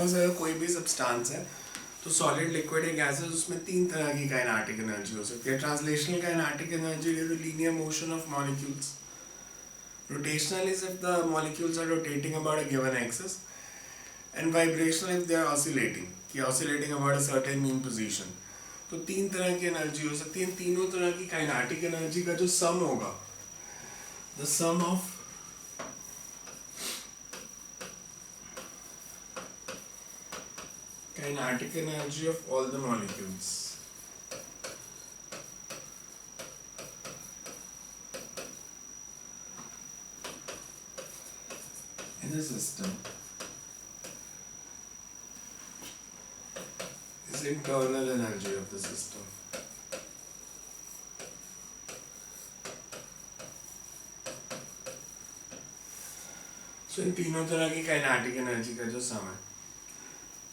Suppose अगर कोई भी सब्सटेंस है तो सॉलिड, लिक्विड या गैसेस, उसमें तीन तरह की काइनेटिक एनर्जी हो सकती है. Translational kinetic energy due to linear motion of molecules. Rotational is if the molecules are rotating about a given axis. And vibrational if they are oscillating, कि oscillating about a certain mean position. तो तीन तरह की energy हो सकती है. इन तीनों तरह की काइनेटिक एनर्जी का जो सम होगा, the sum of kinetic energy of all the molecules in a system is internal energy of the system. So इन तीनों तरह की काइनेटिक एनर्जी का जो सम है.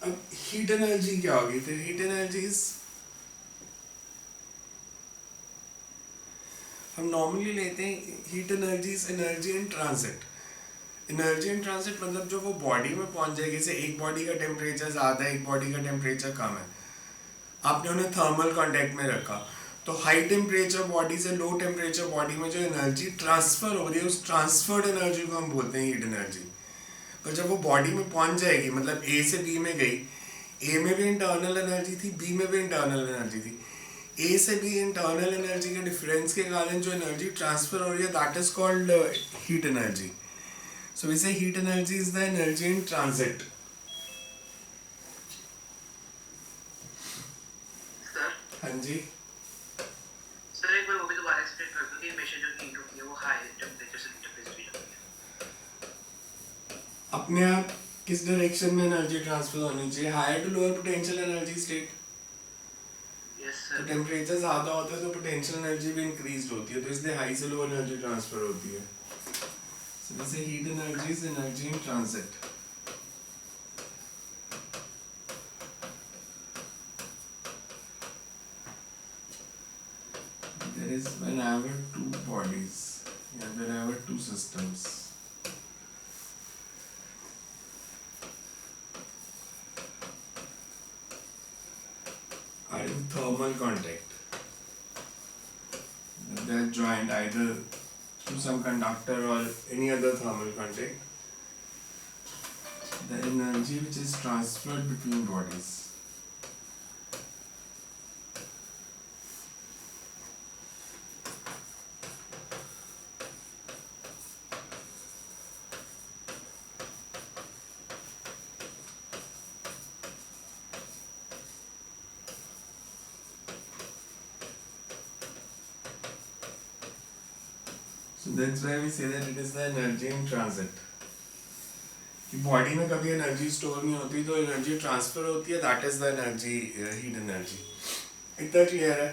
अब हीट एनर्जी क्या होगी फिर? हीट एनर्जी हम नॉर्मली लेते हैं heat energy is energy in transit. Energy in transit मतलब जो वो बॉडी में पहुंच जाएगी. जैसे एक बॉडी का टेम्परेचर ज़्यादा है, एक बॉडी का टेम्परेचर कम है, आपने उन्हें थर्मल कांटेक्ट में रखा, तो हाई टेम्परेचर बॉडी से लो टेम्परेचर बॉडी में जो एनर्जी ट्रांसफर हो रही है उस ट्रांसफर्ड एनर्जी को हम बोलते हैं हीट एनर्जी. और जब वो बॉडी में पहुंच जाएगी, मतलब ए से बी में गई, ए में भी इंटरनल एनर्जी थी, बी में भी इंटरनल एनर्जी थी. ए से बी इंटरनल एनर्जी के डिफरेंस के कारण जो एनर्जी ट्रांसफर हो रही है that is called heat energy. So we say heat energy is the energy in transit. हाँ जी सर, एक बार वो भी दोबारा एक्सप्लेन कर दो कि हमेशा जो हीट होती है वो हाई टेम्परेचर से टेम्परेचर हीट होती है. अपने आप किस डायरेक्शन में एनर्जी ट्रांसफर होनी चाहिए? Higher to lower potential energy state. Yes तो सर. टेम्परेचर ज़्यादा होता है तो पोटेंशियल एनर्जी भी इंक्रीज होती है, तो इसलिए हाई से लो एनर्जी ट्रांसफर होती है. सो जैसे heat energy is energy in transit. There is whenever two bodies, yeah, whenever two systems are in thermal contact, they are joined either through some conductor or any other thermal contact, the energy which is transferred between bodies so that's why we say that it is the energy in transit. कि body में कभी energy store नहीं होती तो energy transfer होती है, that is the energy, heat energy. इतना clear है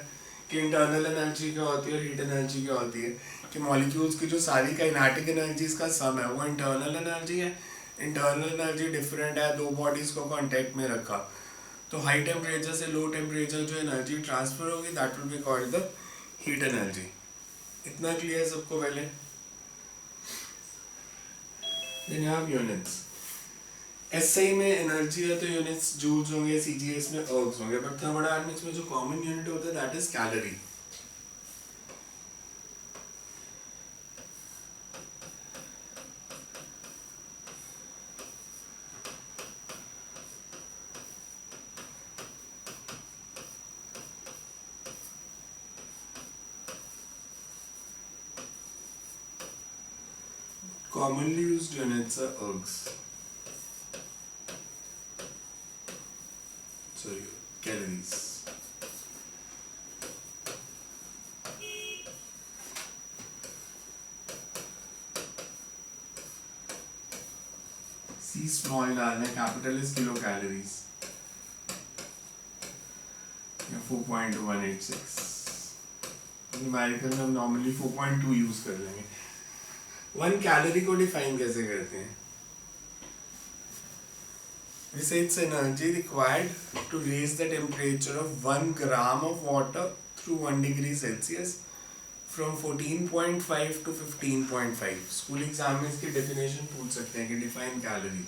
कि इंटरनल एनर्जी क्या होती है और हीट एनर्जी क्या होती है. कि मॉलिक्यूल्स की जो सारी काइनेटिक एनर्जीज का सम है वो इंटरनल एनर्जी है. इंटरनल एनर्जी डिफरेंट है, दो बॉडीज को कांटेक्ट में रखा, तो हाई टेम्परेचर से लो टेम्परेचर जो एनर्जी ट्रांसफर होगी that will be called the heat energy. इतना क्लियर सबको पहले? Then you have units. SI में एनर्जी है तो यूनिट्स जूल्स होंगे, सीजीएस में अर्ग्स होंगे, बट थर्मोडायनामिक्स में जो कॉमन यूनिट होता है that is calorie. Commonly used units are ergs. Sorry, calories. C small डालना, capital is kilocalories. या 4.186. न्यूमेरिकल में हम नॉर्मली 4.2 यूज कर लेंगे. 1 कैलोरी को डिफाइन कैसे करते हैं? We say it's energy required to raise the temperature of 1 gram of water through 1 degree Celsius from 14.5 to 15.5. School exam में इसकी डेफिनेशन पूछ सकते हैं कि define calorie.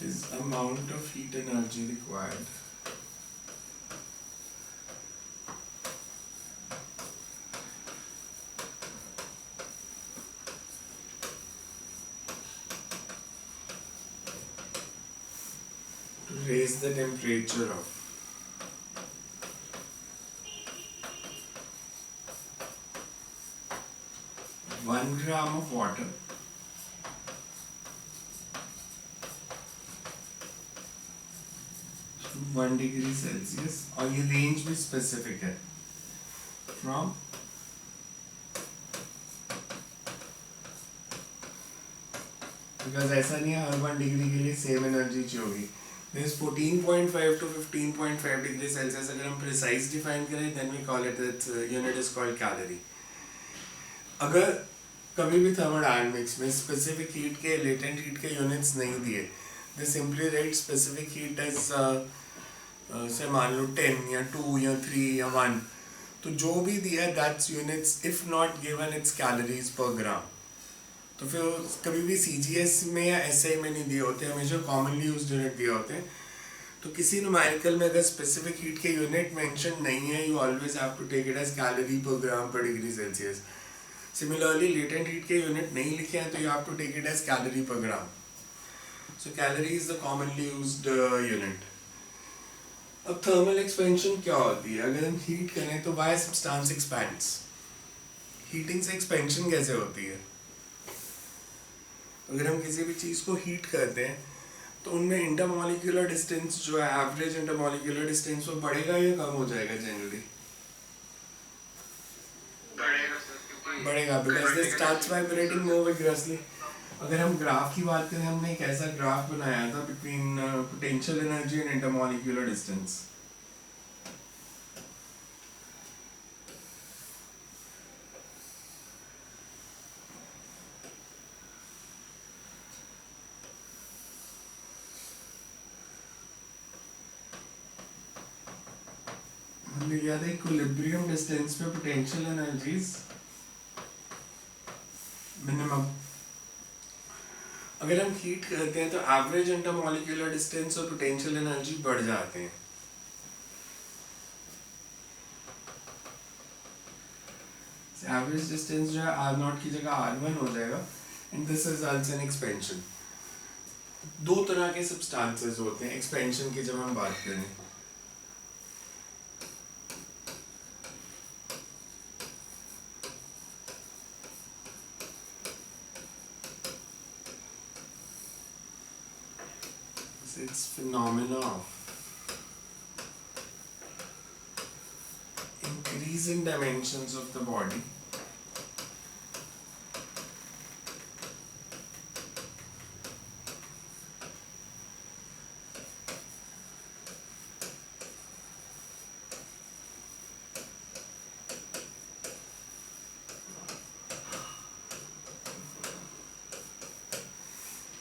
is amount of heat energy required to raise the temperature of 1 gram of water to 1 degree Celsius, और ये range भी specific है फ्रॉम बिकॉज ऐसा नहीं है हर 1 डिग्री के लिए सेम एनर्जी चाहिए होगी. This 14.5 to 15.5 degree Celsius अगर हम precise define करें then we call it, its unit is called calorie. अगर कभी भी thermodynamics में specific heat के latent heat के units नहीं दिए, they simply write specific heat as से मान लो 10 या 2 या 3 या 1, तो जो भी दिया है that's units, if not given it's calories per gram. तो फिर कभी भी CGS में या SI में नहीं दिए होते, हमेशा कॉमनली यूज्ड यूनिट दिए होते हैं. तो किसी न्यूमेरिकल में अगर स्पेसिफिक हीट के यूनिट मेंशन नहीं है, you always have to take it as calorie per gram per degree Celsius. Similarly latent heat के यूनिट नहीं लिखे हैं तो you have to take it as calorie per gram. So calorie is the commonly used unit. अब thermal expansion क्या होती है? अगर हम हीट करें तो व्हाई सब्सटेंस एक्सपैंड्स. हीटिंग से एक्सपेंशन कैसे होती है? अगर हम किसी भी चीज़ को हीट करते हैं तो उनमें इंटरमॉलिक्यूलर डिस्टेंस जो है, एवरेज इंटरमॉलिक्यूलर डिस्टेंस, वो बढ़ेगा या कम हो जाएगा जनरली? बढ़ेगा because this starts vibrating more vigorously. अगर हम ग्राफ की बात करें, हमने एक ऐसा ग्राफ बनाया था between potential energy and intermolecular distance. हमने किया था इक्विलिब्रियम डिस्टेंस पे पोटेंशियल एनर्जीज मिनिमम. अगर हम हीट करते हैं तो एवरेज इंटरमॉलिक्यूलर डिस्टेंस और पोटेंशियल एनर्जी बढ़ जाते हैं. एवरेज डिस्टेंस जो है R0 की जगह R1 हो जाएगा and this results in expansion. दो तरह के सब्सटेंसेस होते हैं एक्सपेंशन की जब हम बात करें. It's phenomena of increasing dimensions of the body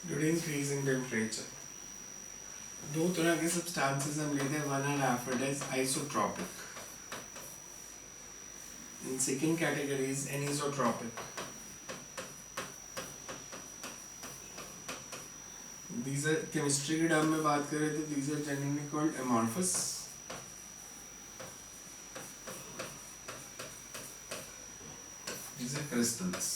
due to increasing temperature. दो तरह के सब्सटेंसेस हम लेते हैं. One are referred as isotropic and second category is anisotropic. These are chemistry के टर्म में बात करें तो these are generally called amorphous. These are crystals.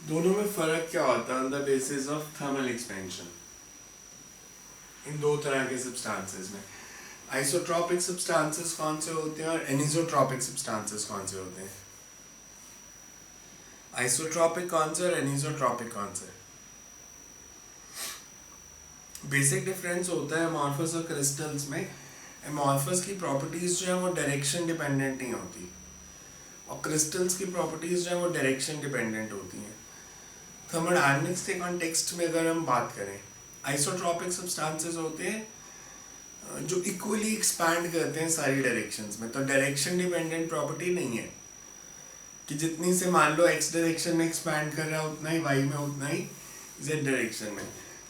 दोनों में फर्क क्या होता है on the basis of thermal expansion इन दो तरह के सब्सटेंसेस में? आइसोट्रोपिक सब्सटेंसेस कौन से होते हैं और एनिसोट्रोपिक सब्सटेंसेस कौन से होते हैं? आइसोट्रोपिक कौन से और एनिसोट्रोपिक कौन से? बेसिक डिफरेंस होता है एमॉर्फस और क्रिस्टल्स में. एमॉर्फस की प्रॉपर्टीज जो है वो डायरेक्शन डिपेंडेंट नहीं होती और क्रिस्टल्स की प्रॉपर्टीज जो है वो डायरेक्शन डिपेंडेंट होती हैं. थर्मोडायनामिक्स के कॉन्टेक्स्ट में अगर हम बात करें, आइसोट्रोपिक सब्सटेंसेस होते हैं जो इक्वली एक्सपैंड करते हैं सारी डायरेक्शंस में. तो डायरेक्शन डिपेंडेंट प्रॉपर्टी नहीं है कि जितनी से मान लो एक्स डायरेक्शन में एक्सपैंड कर रहा है उतना ही वाई में, उतना ही जेड डायरेक्शन में.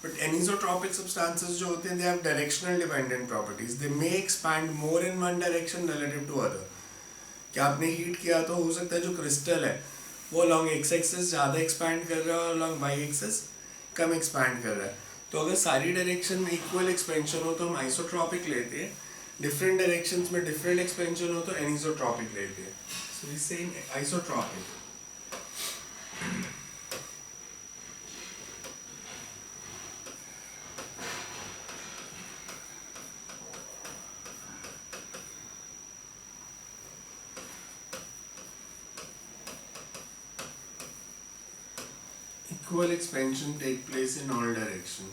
बट एनिसोट्रोपिक सब्सटेंसेस जो होते हैं they have directional dependent properties. They may expand more in one direction relative to other. क्या आपने हीट किया तो हो सकता है जो क्रिस्टल है वो अलॉन्ग एक्स एक्सिस ज़्यादा एक्सपैंड कर रहा है और अलॉन्ग वाई एक्सिस कम एक्सपैंड कर रहा है। तो अगर सारी डायरेक्शन में इक्वल एक्सपेंशन हो तो हम आइसोट्रॉपिक लेते हैं, डिफरेंट डायरेक्शंस में डिफरेंट एक्सपेंशन हो तो एनिसोट्रॉपिक लेते हैं। सो वी से isotropic. Equal expansion take place in all direction.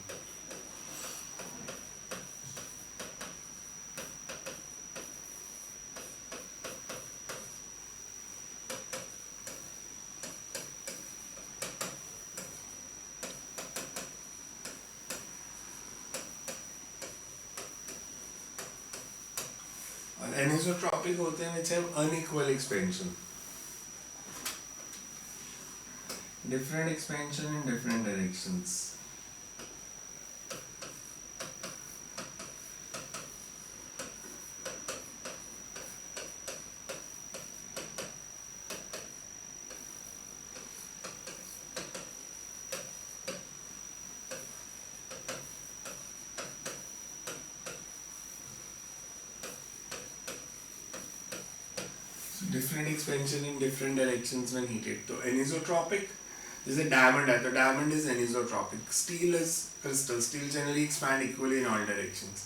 और एनिसोट्रॉपिक होते हैं which have unequal expansion. Different expansion in different directions. Different expansion in different directions when heated. तो anisotropic जैसे डायमंड है तो diamond is anisotropic. Steel is crystal. Steel generally expand equally in all directions.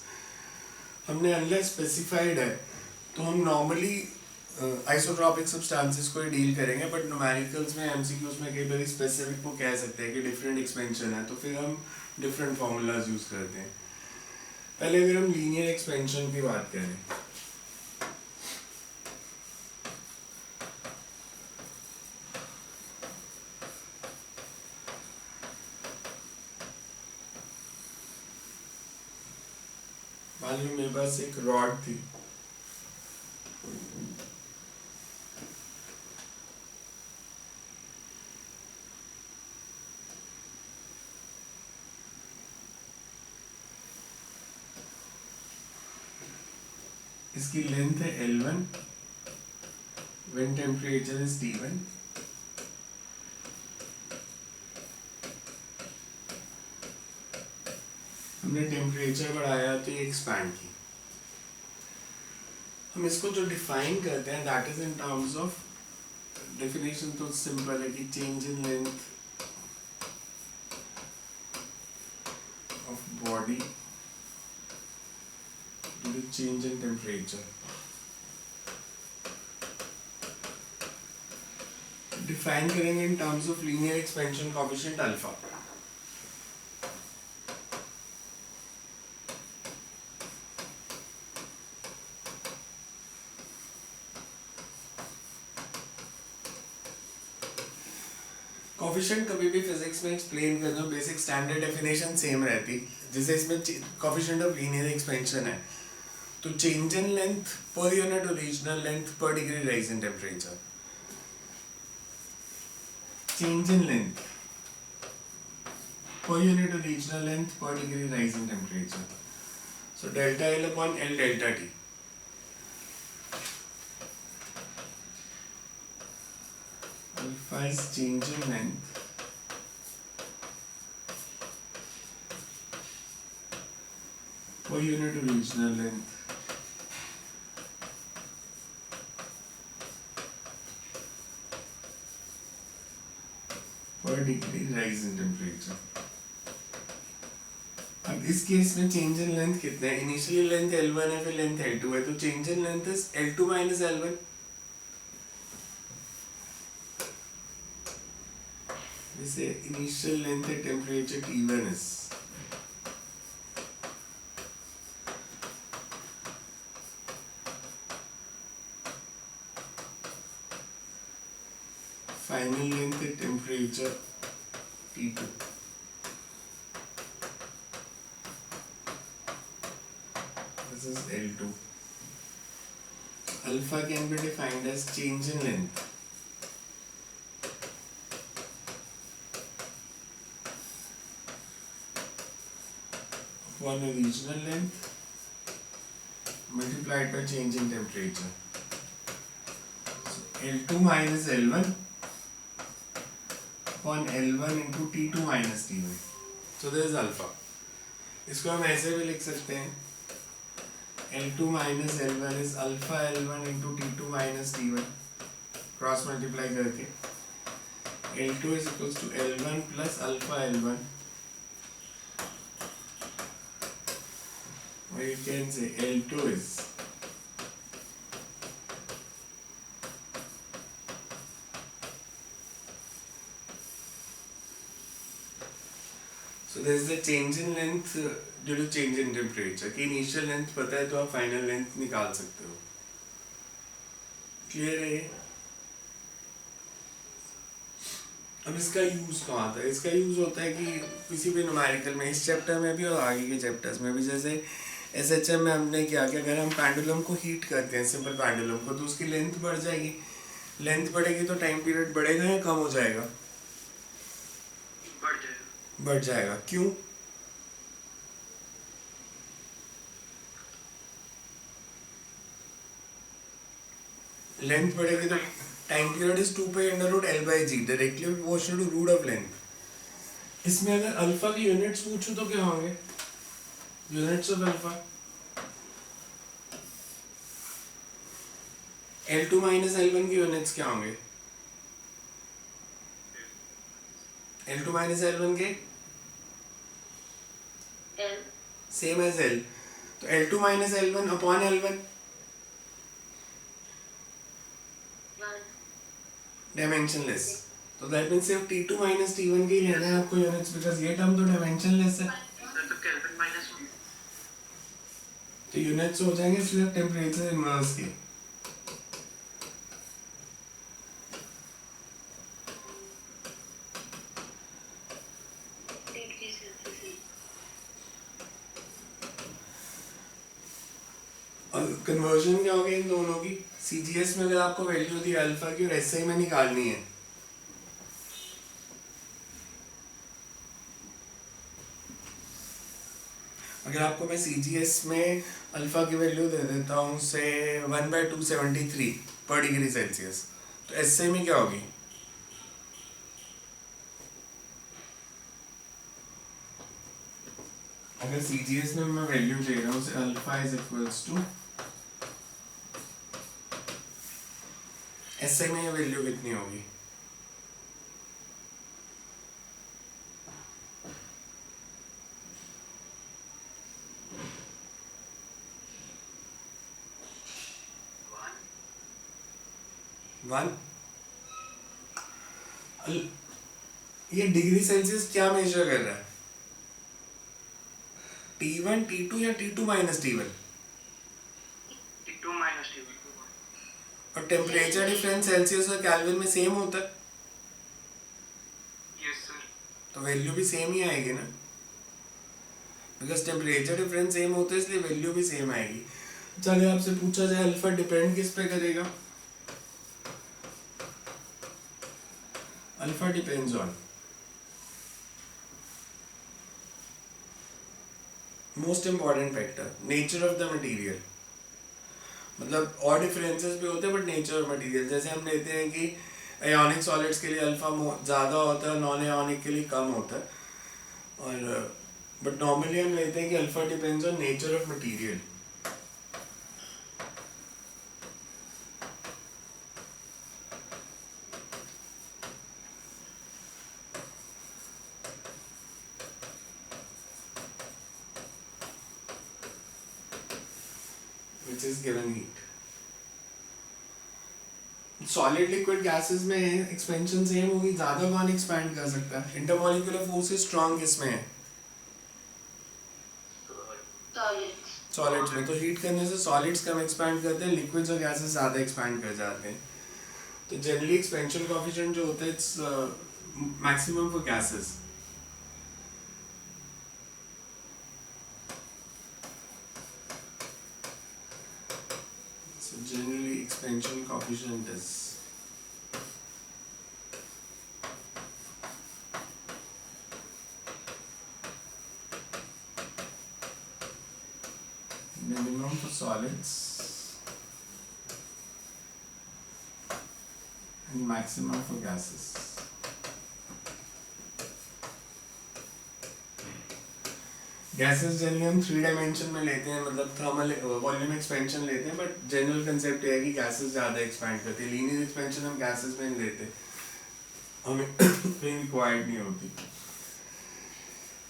हमने unless specified है तो हम normally isotropic substances को ही deal करेंगे, बट न्यूमेरिकल्स में एमसीक्यूज में कई बार स्पेसिफिक को कह सकते हैं कि डिफरेंट एक्सपेंशन है तो फिर हम डिफरेंट फार्मूलाज यूज करते हैं. पहले अगर हम लीनियर एक्सपेंशन की बात करें मान लो मेरे पास एक रॉड थी, इसकी लेंथ है L1, when temperature is T1, हमने टेम्परेचर बढ़ाया तो ये एक्सपैंड की. हम इसको जो डिफाइन करते हैं that is in terms of definition. तो सिंपल है कि change in length of body due to change in temperature. Define करेंगे in terms of linear expansion coefficient alpha. Coefficient कभी भी फिजिक्स में एक्सप्लेन करना बेसिक स्टैंडर्ड डेफिनेशन सेम रहती. जैसे इसमें कोएफिशिएंट ऑफ लीनियर एक्सपेंशन है तो change in length per unit original length per degree rise in temperature. Change in length per unit original length per degree rise in temperature. So delta L upon L delta T. Alpha is change in length per unit original length per degree rise in temperature. अब इस case में change in length कितना है? Initially length L1 है, फिर length L2 है, तो change in length is L2 minus L1. जैसे इनिशियल लेंथ है temperature T1 is final length है temperature T2. This is L2. Alpha can be defined as change in length of one original length multiplied by change in temperature. So L2 minus L1 upon L1 into T2 minus T1. So this is alpha. इसको हम ऐसे भी लिख सकते हैं L2 minus L1 is alpha L1 into T2 minus T1 cross multiply करके L2 is equals to L1 plus alpha L1, or you can say L2 is so there is a change in length due to change in temperature कि initial length पता है तो आप final length निकाल सकते हो. Clear है ये? अब इसका यूज कहाँ आता है? इसका यूज होता है कि किसी भी न्यूमेरिकल में, इस चैप्टर में भी और आगे के चैप्टर्स में भी, जैसे एसएचएम में हमने किया कि अगर हम पेंडुलम को हीट करते हैं, सिंपल पेंडुलम को, तो उसकी लेंथ बढ़ जाएगी. लेंथ बढ़ेगी तो टाइम पीरियड बढ़ेगा या कम हो जाएगा? बढ़ जाएगा. क्यों? लेंथ बढ़ेगी तो time period is 2 pi under root l by g, directly proportional to root of length. इसमें अगर अल्फा की यूनिट्स पूछूं तो क्या होंगे? Units of alpha L2 minus L1 की यूनिट्स क्या होंगे? L2 माइनस L1 के सेम एज L, तो L2 minus L1 upon L1 dimensionless. तो दैट मींस सिर्फ T2 माइनस T1 के ही लेना है आपको यूनिट्स, बिकॉज़ ये टर्म तो डायमेंशनलेस है. तो केल्विन माइनस 1, तो यूनिट्स हो जाएंगे सिर्फ टेम्परेचर इनवर्स के. और कन्वर्जन क्या होगी इन दोनों की? सीजीएस में अगर आपको वैल्यू दी अल्फा की और एसआई में निकालनी है, अगर आपको मैं सीजीएस में अल्फा की वैल्यू दे देता हूँ से 1/273 पर डिग्री सेल्सियस, तो एसआई में क्या होगी? अगर सीजीएस में मैं वैल्यू दे रहा हूँ से alpha is equals to, SI में ये वैल्यू कितनी होगी? वन. ये डिग्री सेल्सियस क्या मेजर कर रहा है? T1, T2 या T2 minus T1? T2 minus T1. और टेम्परेचर डिफरेंस सेल्सियस और केल्विन में सेम होता है, यस सर. तो वैल्यू भी सेम ही आएगी ना, बिकॉज टेम्परेचर डिफरेंस सेम होता है इसलिए वैल्यू भी सेम आएगी. चलिए आपसे पूछा जाए अल्फा डिपेंड किस पे करेगा? Alpha depends on most important factor, nature of the material. मतलब और डिफरेंसेस भी होते हैं बट नेचर ऑफ मटेरियल. जैसे हम लेते हैं कि आयोनिक सॉलिड्स के लिए अल्फा ज़्यादा होता है, नॉन आयोनिक के लिए कम होता है, और बट नॉर्मली हम लेते हैं कि alpha depends on nature of material. which is given heat. Solid liquid gases में एक्सपेंशन सेम होगी, ज्यादा कौन एक्सपैंड कर सकता है? इंटरमॉलिक्यूलर फोर्सेस स्ट्रांग किसमें है? सॉलिड्स में. तो हीट करने से सॉलिड्स कम एक्सपैंड करते हैं, लिक्विड्स और गैसेस ज्यादा एक्सपैंड कर जाते हैं. तो जनरली एक्सपेंशन कोएफिशिएंट जो होता है its maximum for gases. So generally expansion coefficient is minimum for solids and maximum for gases. Gases generally हम 3 डायमेंशन में लेते हैं, मतलब थर्मल वॉल्यूम एक्सपेंशन लेते हैं, बट जनरल कंसेप्ट ये है कि गैसेस ज़्यादा एक्सपैंड करती है। लीनियर एक्सपेंशन हम गैसेस में नहीं लेते, हमें कहीं रिक्वायर्ड नहीं होती।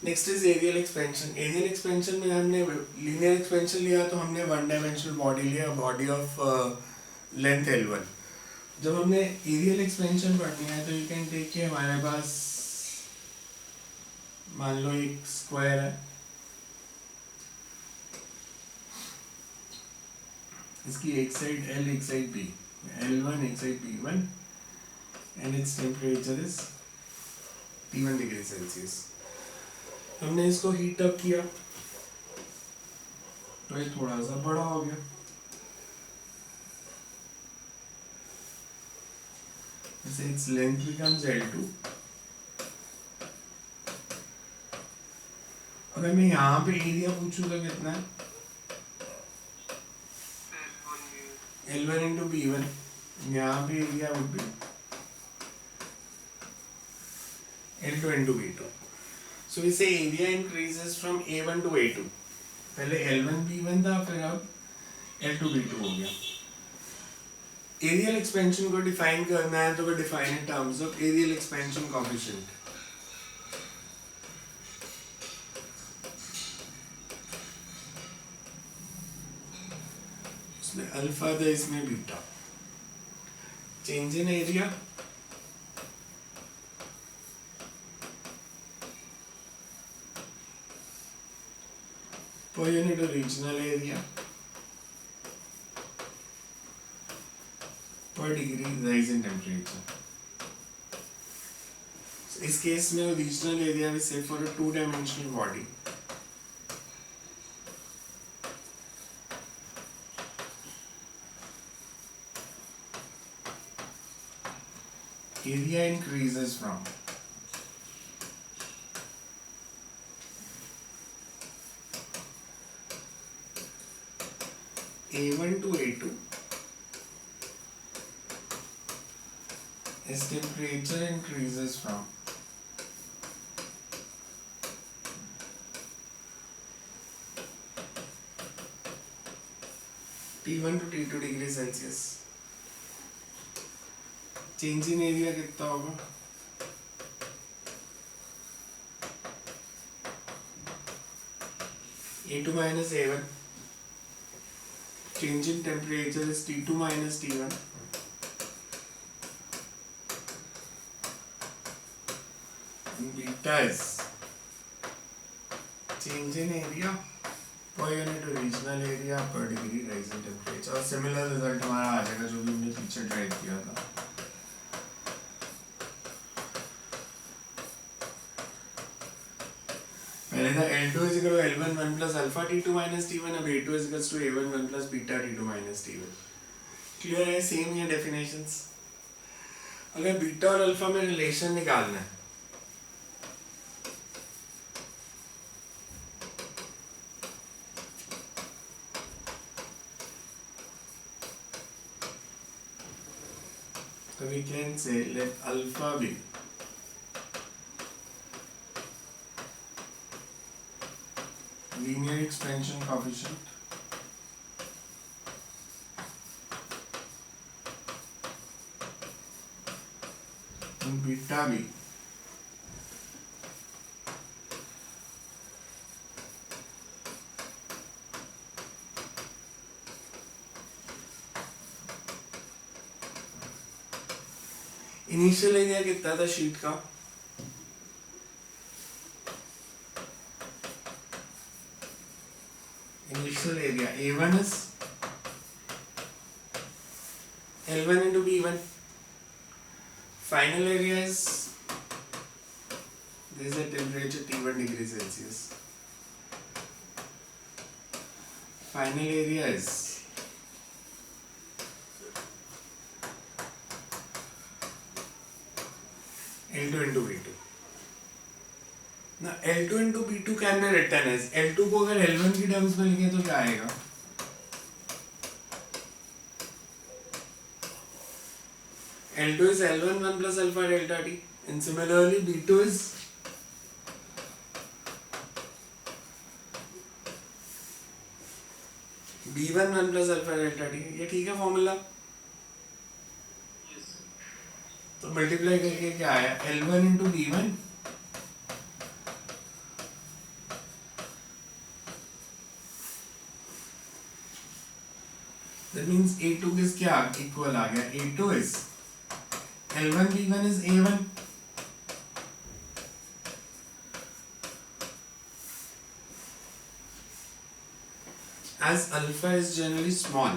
Next is areal expansion. Areal expansion में हमने लीनियर एक्सपेंशन लिया तो हमने 1 डायमेंशनल बॉडी लिया, बॉडी ऑफ लेंथ L1। जब हमने एरियल एक्सपेंशन पढ़नी है तो यू कैन टेक के हमारे पास मान लो एक स्क्वायर है, इसकी एक साइड L एक साइड B, L1 एक side B1 and its temperature is T1 degree Celsius. हमने इसको हीट अप किया तो ये थोड़ा सा बड़ा हो गया, जैसे its length becomes L2। अगर मैं यहाँ पे एरिया पूछूं तो कितना है, L1 into B1, यहाँ पे area would be L2 into B2। So we say area increases from A1 to A2। पहले L1 B1 था, फिर अब L2 B2 हो गया। एरियल एक्सपेंशन को डिफाइन करना है तो वो define in terms of areal expansion coefficient. इसमें अल्फा था, इसमें beta. Change in area per unit original area per degree rise in temperature। So, इस केस में original area we say for a 2-dimensional body area increases from A1 to A2 as temperature increases from T1 to T2 degree Celsius. Change in area कितना होगा, A2 minus A1। change in temperature is T2 minus T1। and beta is change in area per unit original area per degree rise in temperature। और similar result हमारा आ जाएगा जो भी हमने पीछे drive किया था। पहले था L2 is equal to L1 1 plus alpha T2 minus T1, अब A2 is equal to A1 1 plus beta T2 minus T1। Clear है, सेम ही डेफिनेशंस। अगर बीटा और अल्फा में रिलेशन निकालना है तो we can say let alpha be linear expansion coefficient and beta be initial area कितना था शीट का, initial area A1 is L1 into B1। Final area is there is a temperature T1 degree Celsius। Final area is L2 into B2। Now L2 into B2 can be written as L2 को अगर L1 की terms में लिखें तो क्या आएगा, L2 is L1 1 plus alpha delta T and similarly B2 is B1 1 plus alpha delta t, ये ठीक है फॉर्मूला। तो मल्टीप्लाई करके क्या आया, L1 into B1 that means A2 is क्या इक्वल आ गया, A2 is L1 B1 is A1। As alpha is generally small,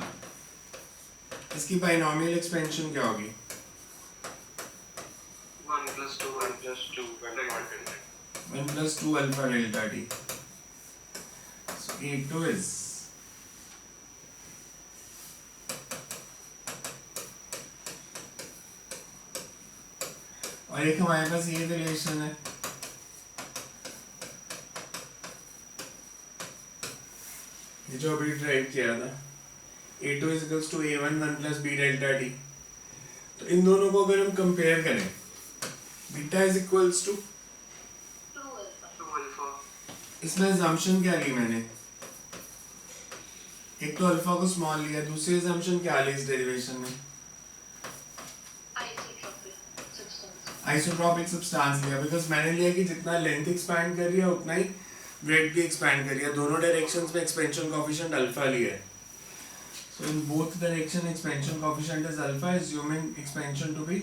इसकी बाइनोमियल एक्सपेंशन क्या होगी, 1 plus 2 1 plus 2 1 plus 2 alpha delta t। So A2 is और एक हमारे पास ये रिलेशन है, ये जो अभी ड्राइव किया था, A2 is equals to A1 1 plus B delta t। तो इन दोनों को अगर हम कंपेयर करें, beta is equals to, 2 alpha। इसमें assumption क्या ली मैंने, एक तो अल्फा को स्मॉल लिया, दूसरी assumption क्या ली इस डेरिवेशन में, आइसोट्रॉपिक सब्सटेंस लिया, बिकॉज मैंने लिया कि जितना लेंथ एक्सपैंड कर रही है उतना ही ब्रेड भी एक्सपैंड कर रही है, दोनों डायरेक्शंस में एक्सपेंशन कोएफिशिएंट अल्फा लिया है। So in both direction expansion coefficient is alpha, assuming expansion to be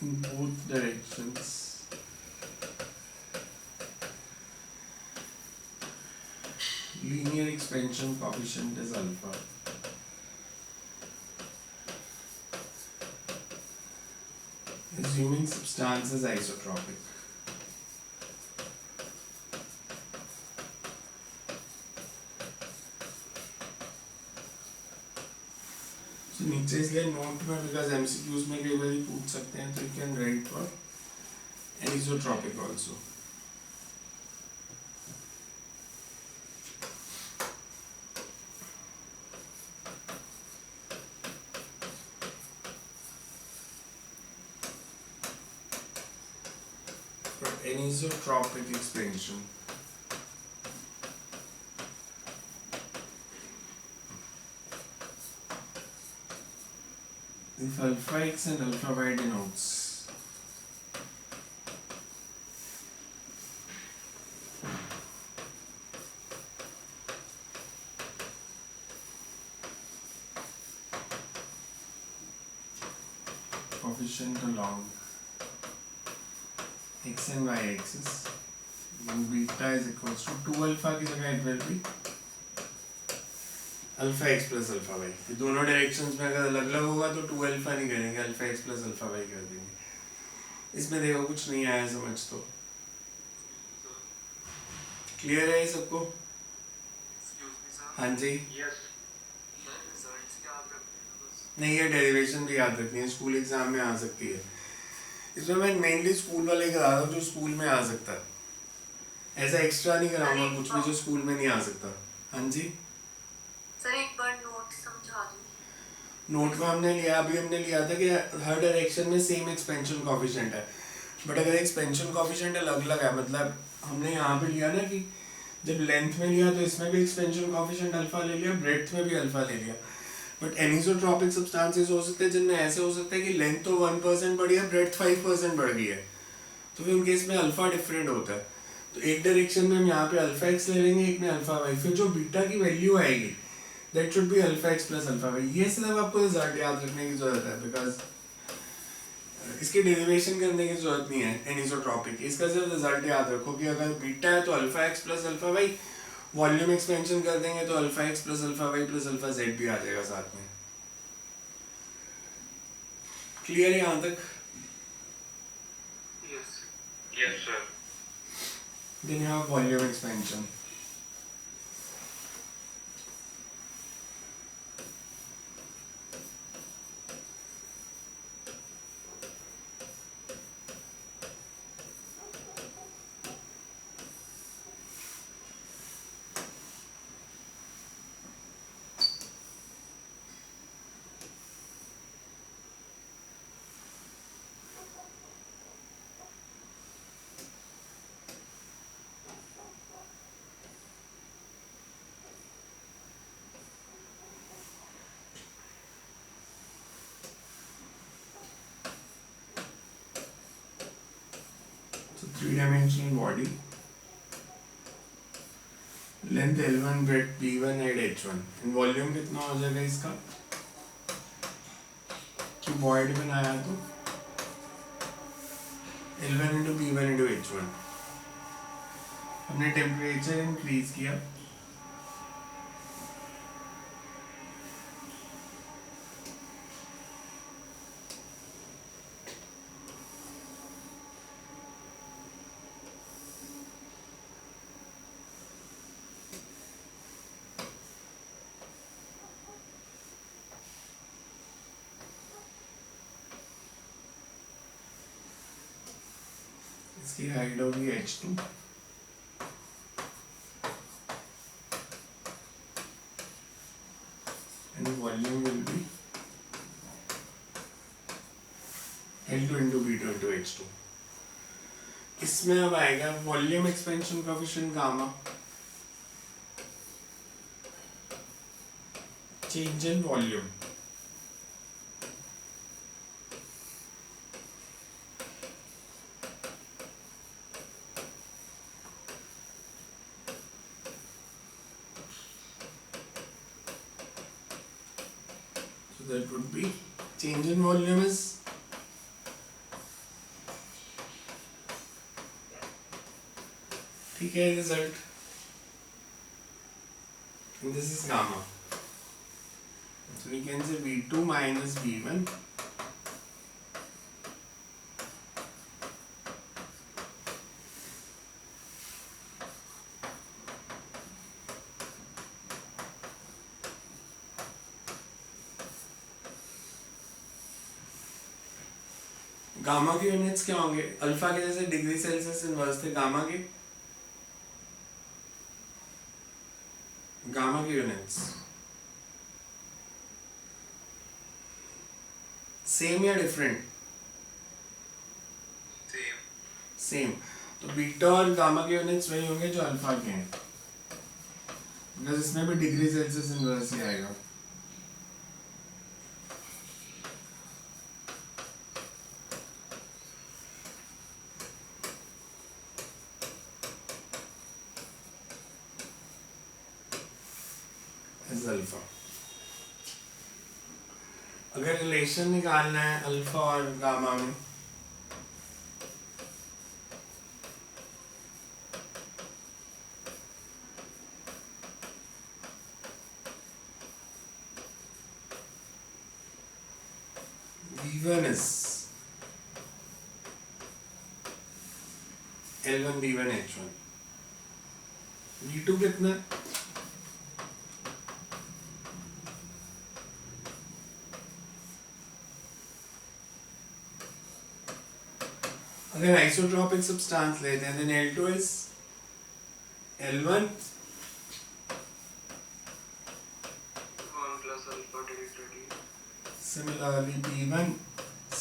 in both directions linear expansion coefficient is alpha। Assuming substance is isotropic। So नीचे इसलिए नोट में, बिकॉज एमसीक्यूज में कई बार पूछ सकते हैं, तो you can write for anisotropy also। For anisotropic expansion, if alpha x and alpha y denotes coefficient along x and y axis, then beta is equals to 2 alpha की जगह it will be alpha x plus alpha y. ये दोनों directions में अगर अलग अलग होगा तो 2 अल्फा नहीं करेंगे, alpha x plus alpha y कर देंगे। इसमें देखो कुछ नहीं आया समझ, तो क्लियर है ये सबको? हाँ जी। नहीं, ये डेरिवेशन भी याद रखनी है, स्कूल एग्जाम में आ सकती है। इसमें मैं मेनली स्कूल वाले करा रहा हूँ जो स्कूल में आ सकता है, ऐसा एक्स्ट्रा नहीं कराऊंगा कुछ भी जो स्कूल में नहीं आ सकता। हाँ जी सर, एक बार नोट समझा दो। नोट में हमने लिया, अभी हमने लिया था कि हर डायरेक्शन में सेम एक्सपेंशन कोएफिशिएंट है, बट अगर एक्सपेंशन कोएफिशिएंट अलग अलग है, मतलब हमने यहाँ पे लिया ना कि जब लेंथ में लिया तो इसमें भी एक्सपेंशन कोएफिशिएंट अल्फा ले लिया, ब्रेड्थ में भी अल्फा ले लिया, बट एनिसोट्रॉपिक सब्सटेंसेस हो सकते हैं जिनमें ऐसे हो सकता है कि लेंथ तो 1% बढ़ी है, ब्रेड्थ 5% बढ़ गई है, तो फिर उनके इसमें अल्फा डिफरेंट होता है। तो एक डायरेक्शन में हम यहाँ पे अल्फा एक्स ले लेंगे, एक में अल्फा वाई, फिर जो बीटा की वैल्यू आएगी that should be alpha x plus alpha y. ये सिर्फ आपको रिजल्ट याद रखने की जरूरत है, बिकॉज इसकी डेरिवेशन करने की जरूरत नहीं है एनिसोट्रॉपिक, इसका सिर्फ रिजल्ट याद रखो कि अगर बीटा है तो alpha x plus alpha y, volume expansion कर देंगे तो alpha x plus alpha y plus alpha z भी आ जाएगा साथ में। क्लियर है यहाँ तक? Yes sir। Then you have volume expansion। 3 dimensional body, length L1, breadth B1, height H1, in volume कितना हो जाएगा इसका, क्यूबॉइड बनाया तो L1 into B1 into H1. हमने टेम्परेचर इंक्रीज किया, इसकी हाइट होगी H2, and volume will be L2 into B2 into H2. इसमें अब आएगा volume expansion coefficient gamma, change in volume, that would be change in volume is ठीक है result, and this is gamma, so we can say V2 minus V1 gamma के units क्या होंगे, alpha के जैसे डिग्री सेल्सियस इनवर्स थे, gamma के units same या डिफरेंट, सेम, तो बीटा और गामा के यूनिट्स वही होंगे जो अल्फा के हैं, बिकॉज इसमें भी डिग्री सेल्सियस इनवर्स ही आएगा. अल्फा, अगर रिलेशन निकालना है अल्फा और गामा में, V1 is L1 B1 H1, V2 कितना है, अगर आइसोट्रोपिक सब्सटेंस लेते हैं then L2 is L1 1 plus alpha delta T. similarly B1,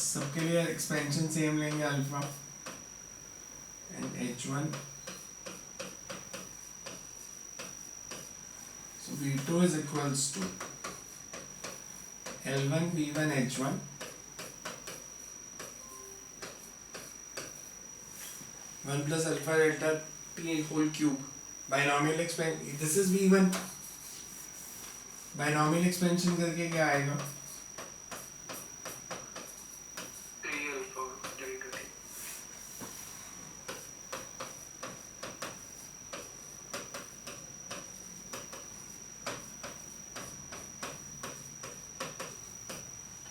सबके लिए एक्सपेंशन सेम लेंगे alpha, and H1, so V2 is equals to L1 B1 H1 1 plus alpha delta T whole cube, binomial expansion, this is V1, binomial expansion करके क्या आएगा, 3 alpha delta T.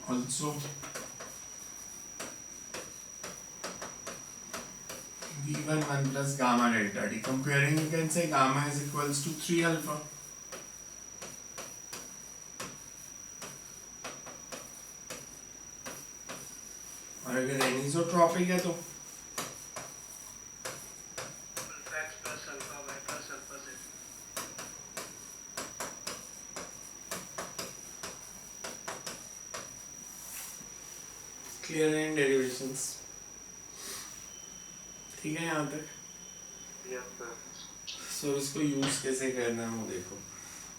also V1 1 plus gamma delta T, comparing you can say gamma is equals to 3 alpha, और अगर anisotropic है तो Alpha x plus alpha y plus alpha z. Clear है इन derivations, ठीक है यहाँ तक. Yes sir. सो इसको यूज कैसे करना है वो देखो.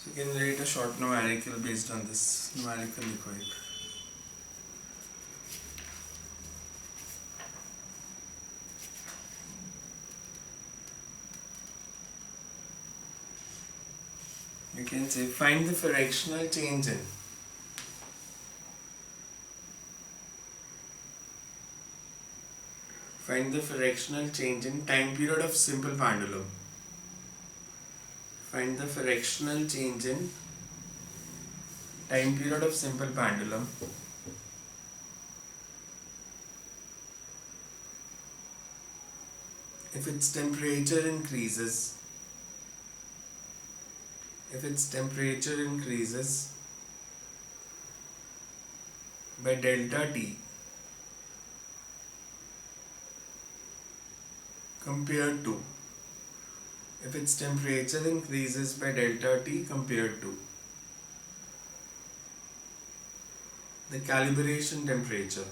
So can write a short numerical based on this. Numerical लिखो एक. can say find the fractional change in time period of simple pendulum. Find the fractional change in time period of simple pendulum if its temperature increases by delta T compared to the calibration temperature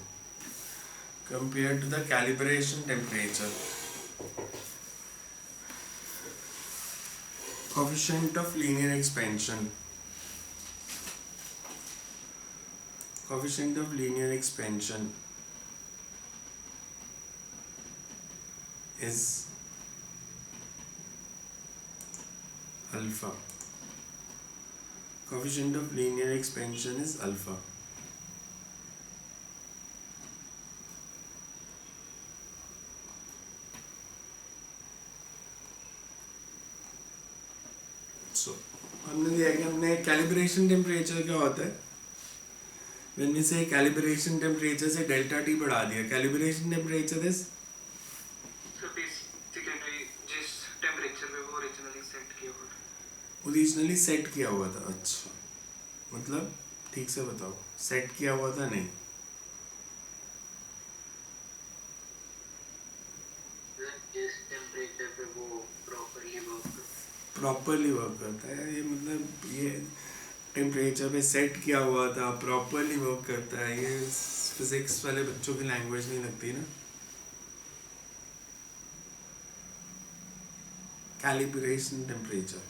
coefficient of linear expansion is alpha. Coefficient of linear expansion is alpha. So हमने दिया कि हमने calibration temperature क्या होता है. When we say calibration temperature से delta T बढ़ा दिया. Calibration temperature is So basically जिस टेम्परेचर पे वो ओरिजिनली सेट किया हुआ था. अच्छा, मतलब ठीक से बताओ, सेट किया हुआ था नहीं? जिस टेम्परेचर पे वो प्रॉपरली वर्क करता है. ये मतलब ये टेम्परेचर पे सेट किया हुआ था, प्रॉपरली वर्क करता है. ये फिजिक्स वाले बच्चों की लैंग्वेज नहीं लगती ना. Calibration temperature.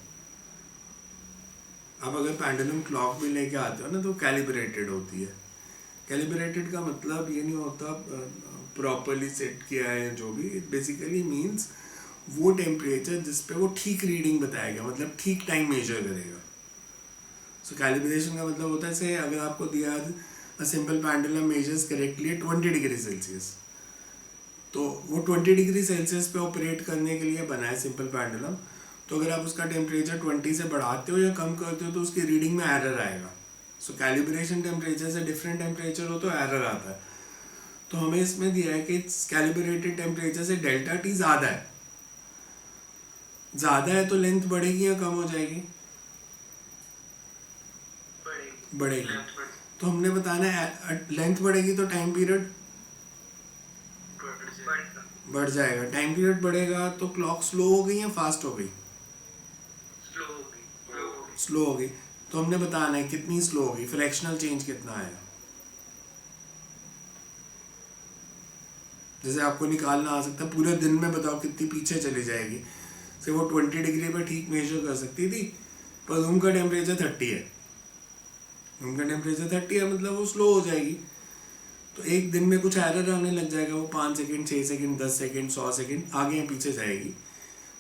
अब अगर पेंडुलम क्लॉक भी लेके आते हो ना तो कैलिब्रेटेड होती है. कैलिब्रेटेड का मतलब ये नहीं होता प्रॉपरली सेट किया है जो भी. इट बेसिकली मीन्स वो टेम्परेचर जिस पे वो ठीक रीडिंग बताएगा, मतलब ठीक टाइम मेजर करेगा. सो कैलिब्रेशन का मतलब होता है से अगर आपको दिया a simple pendulum measures correctly 20 degree Celsius, तो वो 20 डिग्री सेल्सियस पे ऑपरेट करने के लिए बना है सिंपल पेंडुलम. तो अगर आप उसका टेम्परेचर 20 से बढ़ाते हो या कम करते हो तो उसकी रीडिंग में एरर आएगा. सो कैलिब्रेशन टेम्परेचर से डिफरेंट टेम्परेचर हो तो एरर आता है. तो हमें इसमें दिया है कि कैलिब्रेटेड टेम्परेचर से डेल्टा टी ज़्यादा है तो लेंथ बढ़ेगी या कम हो जाएगी? बढ़ेगी. तो हमने बताना है लेंथ बढ़ेगी तो टाइम पीरियड बढ़ जाएगा. टाइम पीरियड बढ़ेगा तो क्लॉक स्लो हो गई या फास्ट हो गई? स्लो हो गई. तो हमने बताना है कितनी स्लो होगी, फ्रैक्शनल चेंज कितना आएगा. जैसे आपको निकालना आ सकता है पूरे दिन में, बताओ कितनी पीछे चली जाएगी. से वो 20 डिग्री पर ठीक मेजर कर सकती थी, पर रूम का टेम्परेचर 30 है. रूम का टेम्परेचर 30 है मतलब वो स्लो हो जाएगी. तो एक दिन में कुछ एरर आने लग जाएगा. वो 5 सेकंड, 6 सेकंड, 10 सेकंड, 100 सेकंड आगे या पीछे जाएगी.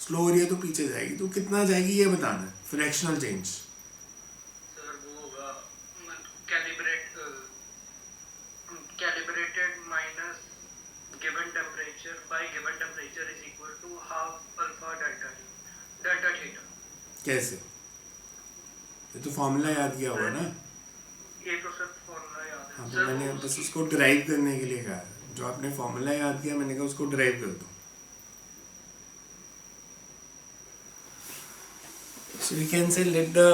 स्लो हो रही है तो पीछे जाएगी. तो कितना जाएगी ये बताना है. फ्रैक्शनल चेंज सर वो होगा calibrated minus given temperature by given temperature is equal to half alpha delta theta. कैसे? ये तो फॉर्मूला याद किया हुआ ना. ये तो सर फॉर्मूला याद है. हाँ, तो मैंने बस उसको ड्राइव करने के लिए कहा. जो आपने फॉर्मूला याद किया मैंने कहा उसको ड्राइव कर दो. So we can say let the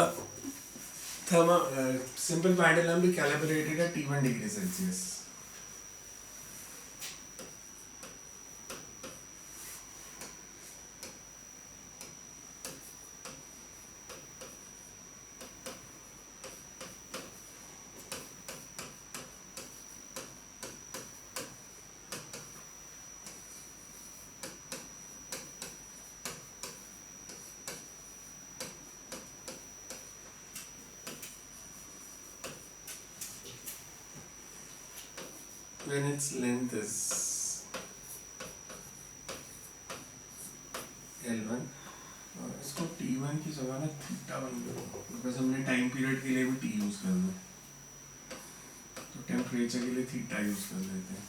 simple pendulum be calibrated at T1 degree Celsius. When its length is L1 और इसको T1 की जगह ना थीटा बन करो, बिकॉज हमने टाइम पीरियड के लिए भी टी यूज करना है, तो टेम्परेचर के लिए थीटा यूज कर लेते हैं।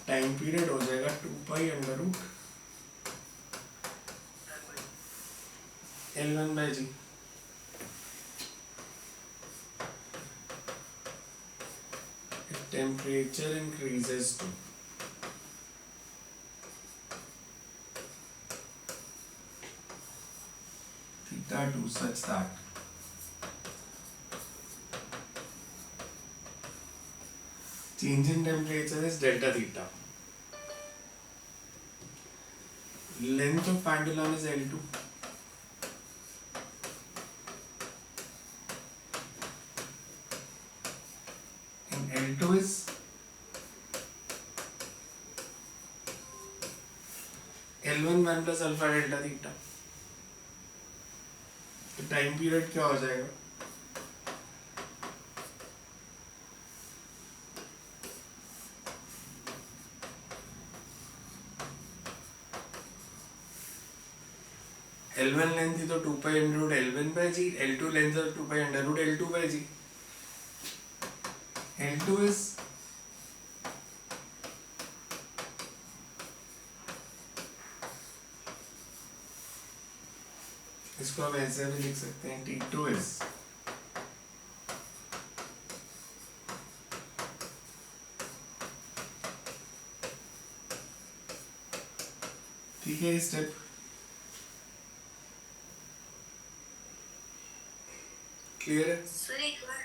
टाइम पीरियड हो जाएगा 2 pi under root L1/g। If temperature increases to theta 2 such that change in temperature is delta theta, length of pendulum is L2, and L2 is L1 1 plus alpha delta theta। तो time period क्या हो जाएगा, L1 length थी तो 2 pi under root L1/g, L2 length है 2 pi under root L2/g। L2 is इसको हम ऐसे भी लिख सकते हैं T2 is ठीक है। स्टेप क्लियर है? सर एक बार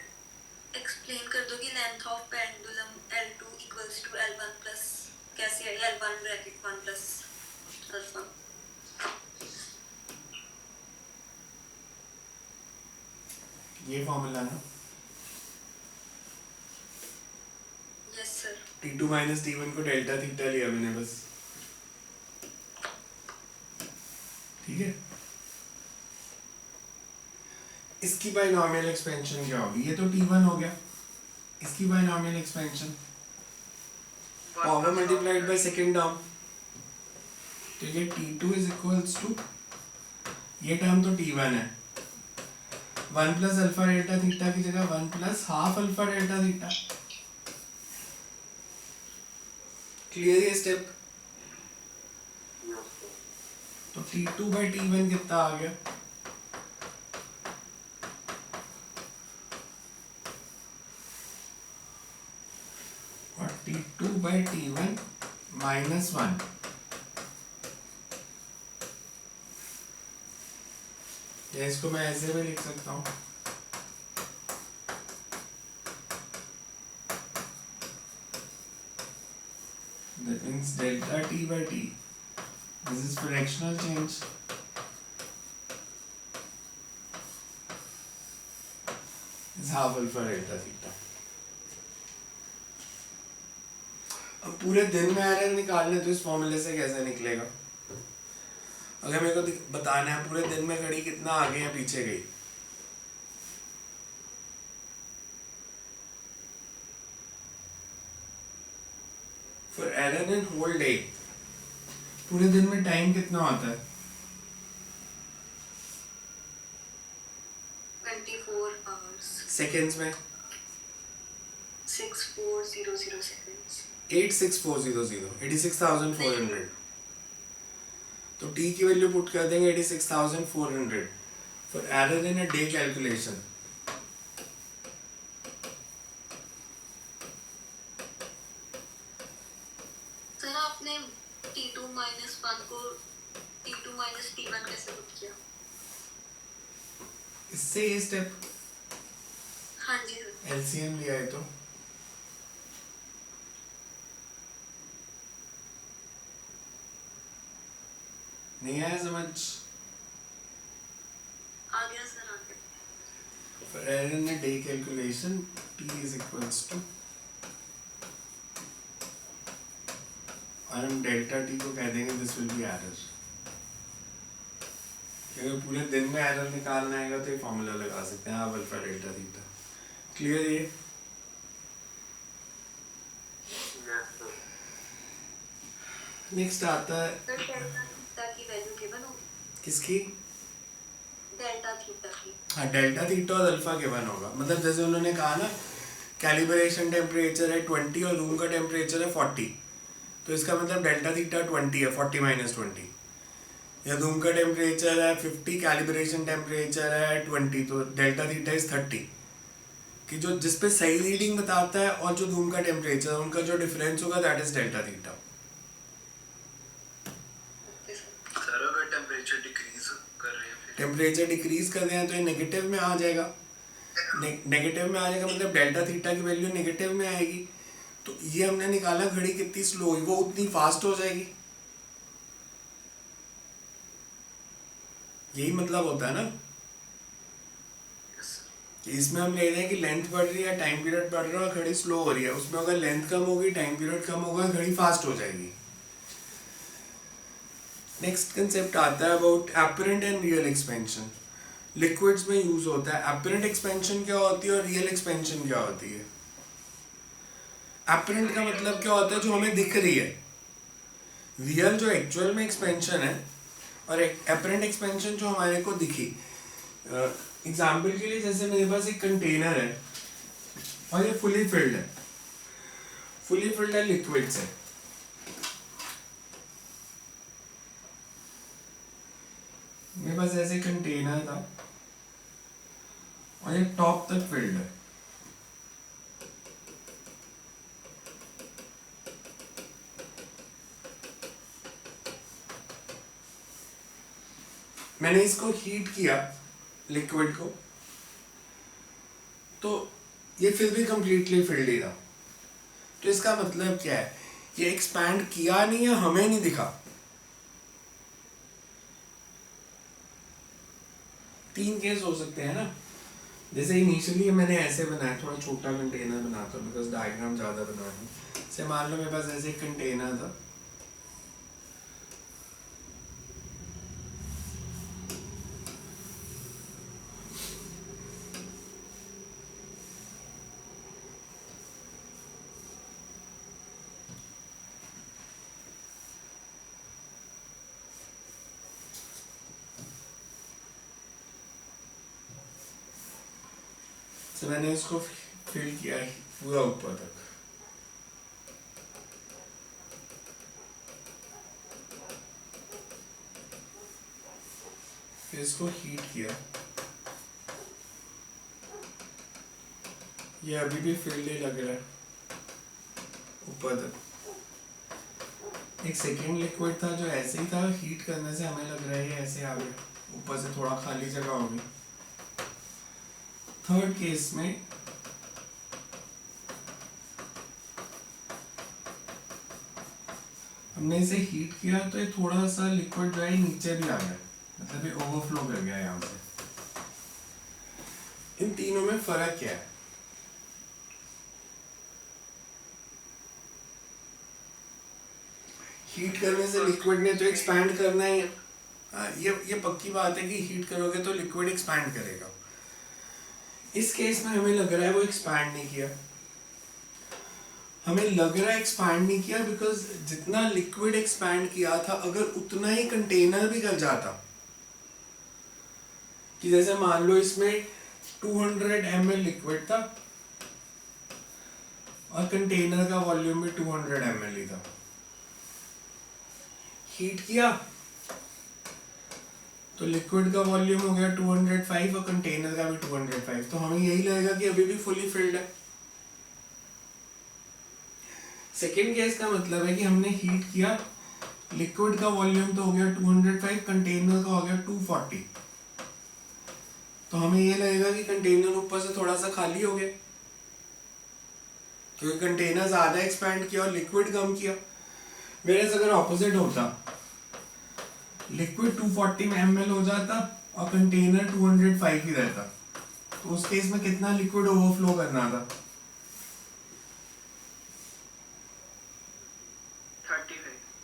एक्सप्लेन कर दो कि length of pendulum L2 equals to L1 plus कैसे है, L1 ब्रैकेट 1 प्लस अल्फा। ये फॉर्मूला ना, yes sir. T2 minus T1 को डेल्टा थीटा लिया मैंने बस, ठीक है। इसकी बाइनॉमियल एक्सपेंशन क्या होगी, ये तो T1 हो गया, इसकी binomial expansion power multiplied by second term, तो ये T2 इज इक्वल्स टू, ये टर्म तो T1 है, 1 प्लस अल्फा डेल्टा थीटा की जगह 1 plus half alpha delta theta. Clear ये स्टेप? तो T2/T1 कितना आ गया, और T2/T1 -1, या इसको मैं ऐसे भी लिख सकता हूँ, that means delta T/T, this is fractional change, is half alpha delta theta। अब पूरे दिन में एरर निकालने तो इस फॉर्मूले से कैसे निकलेगा, अगर मेरे को बताना है पूरे दिन में घड़ी कितना आगे या पीछे गई, for error in whole day पूरे दिन में टाइम कितना होता है, 24 आवर्स। सेकेंड्स में 6400 सेकंड्स। 86400, 86,400। तो t की वैल्यू पुट कर देंगे 86,400 for error in a day calculation. Sir आपने T2 माइनस 1 को T2 माइनस T1 कैसे पुट किया? इससे ये स्टेप हाँ जी सर। एलसीएम लिया है तो नहीं आया समझ, आ गया सर, आ गया। for error in a day calculation t is equals to, और हम डेल्टा टी को कह देंगे दिस विल बी एरर, क्योंकि पूरे दिन में एरर निकालना आएगा तो ये फॉर्मूला लगा सकते हैं आप अल्फा डेल्टा थीटा। क्लियर ये? नेक्स्ट आता है सर किसकी? डेल्टा थीटा की। हाँ, डेल्टा थीटा और अल्फा गिवन होगा, मतलब जैसे उन्होंने कहा ना कैलिब्रेशन टेम्परेचर है 20 और रूम का टेम्परेचर है 40, तो इसका मतलब डेल्टा थीटा 20 है, 40 - 20। या रूम का टेम्परेचर है 50, कैलिब्रेशन टेम्परेचर है 20, तो डेल्टा थीटा इज 30। कि जो जिस पे सही रीडिंग बताता है और जो रूम का टेम्परेचर, उनका जो डिफरेंस होगा that is delta theta. Okay sir. Sir अगर टेम्परेचर डिक्रीज कर रहे हैं फिर टेम्परेचर डिक्रीज कर रहे हैं तो ये नेगेटिव में आ जाएगा। नेगेटिव में आ जाएगा मतलब डेल्टा थीटा की वैल्यू नेगेटिव में आएगी। तो ये हमने निकाला घड़ी कितनी स्लो हुई, वो उतनी फास्ट हो जाएगी। यही मतलब होता है ना यस कि इसमें हम ले रहे हैं कि लेंथ बढ़ रही है, टाइम पीरियड बढ़ रहा है और घड़ी स्लो हो रही है। उसमें अगर लेंथ कम होगी, टाइम पीरियड कम होगा, घड़ी फास्ट हो जाएगी। नेक्स्ट कंसेप्ट आता है about apparent and real expansion. Liquids में यूज होता है। एपरेंट एक्सपेंशन क्या होती है और रियल एक्सपेंशन क्या होती है? एपरेंट का मतलब क्या होता है? जो हमें दिख रही है। रियल जो एक्चुअल में एक्सपेंशन है, और एपरेंट एक्सपेंशन जो हमारे को दिखी। एग्जाम्पल के लिए जैसे मेरे पास एक कंटेनर है और ये फुली फिल्ड है, फुली फिल्ड है लिक्विड से। मेरे पास ऐसे कंटेनर था और ये टॉप तक फिल्ड है। मैंने इसको हीट किया लिक्विड को, तो ये फिर भी कंप्लीटली फिल्ड ही था। तो इसका मतलब क्या है? ये एक्सपैंड किया नहीं है, हमें नहीं दिखा। तीन केस हो सकते हैं ना। जैसे इनिशियली मैंने ऐसे बनाया, थोड़ा छोटा कंटेनर बनाता हूँ बिकॉज डायग्राम ज़्यादा बना है। जैसे मान लो मेरे पास ऐसे एक कंटेनर था, तो मैंने इसको फिल किया पूरा ऊपर तक। फिर इसको हीट किया, ये अभी भी फिल्ड ही लग रहा है ऊपर तक। एक सेकेंड लिक्विड था जो ऐसे ही था, हीट करने से हमें लग रहा है ये ऐसे आ गया, ऊपर से थोड़ा खाली जगह होगी। थर्ड केस में हमने इसे हीट किया तो ये थोड़ा सा लिक्विड जो है नीचे भी आ गया, मतलब ये ओवरफ्लो कर गया यहाँ से। इन तीनों में फर्क क्या है? हीट करने से लिक्विड ने तो एक्सपैंड करना ही है। ये पक्की बात है कि हीट करोगे तो लिक्विड एक्सपैंड करेगा। इस केस में हमें लग रहा है वो एक्सपैंड नहीं किया। हमें लग रहा है एक्सपैंड नहीं किया बिकॉज जितना लिक्विड एक्सपैंड किया था, अगर उतना ही कंटेनर भी कर जाता, कि जैसे मान लो इसमें 200 ml लिक्विड था और कंटेनर का वॉल्यूम भी 200 ml ही था। हीट किया तो लिक्विड का वॉल्यूम हो गया 205 और कंटेनर का भी 205, तो हमें यही लगेगा कि अभी भी फुली फिल्ड है। सेकेंड केस का मतलब है कि हमने हीट किया, लिक्विड का वॉल्यूम तो हो गया 205, कंटेनर का हो गया 240, तो हमें ये लगेगा कि कंटेनर ऊपर से थोड़ा सा खाली हो गया, क्योंकि कंटेनर ज्यादा एक्सपैंड किया और लिक्विड कम किया। वेयरएज अगर ऑपोजिट होता, लिक्विड 240 ml हो जाता और कंटेनर 205 ही रहता, तो उस केस में कितना लिक्विड ओवरफ्लो करना था?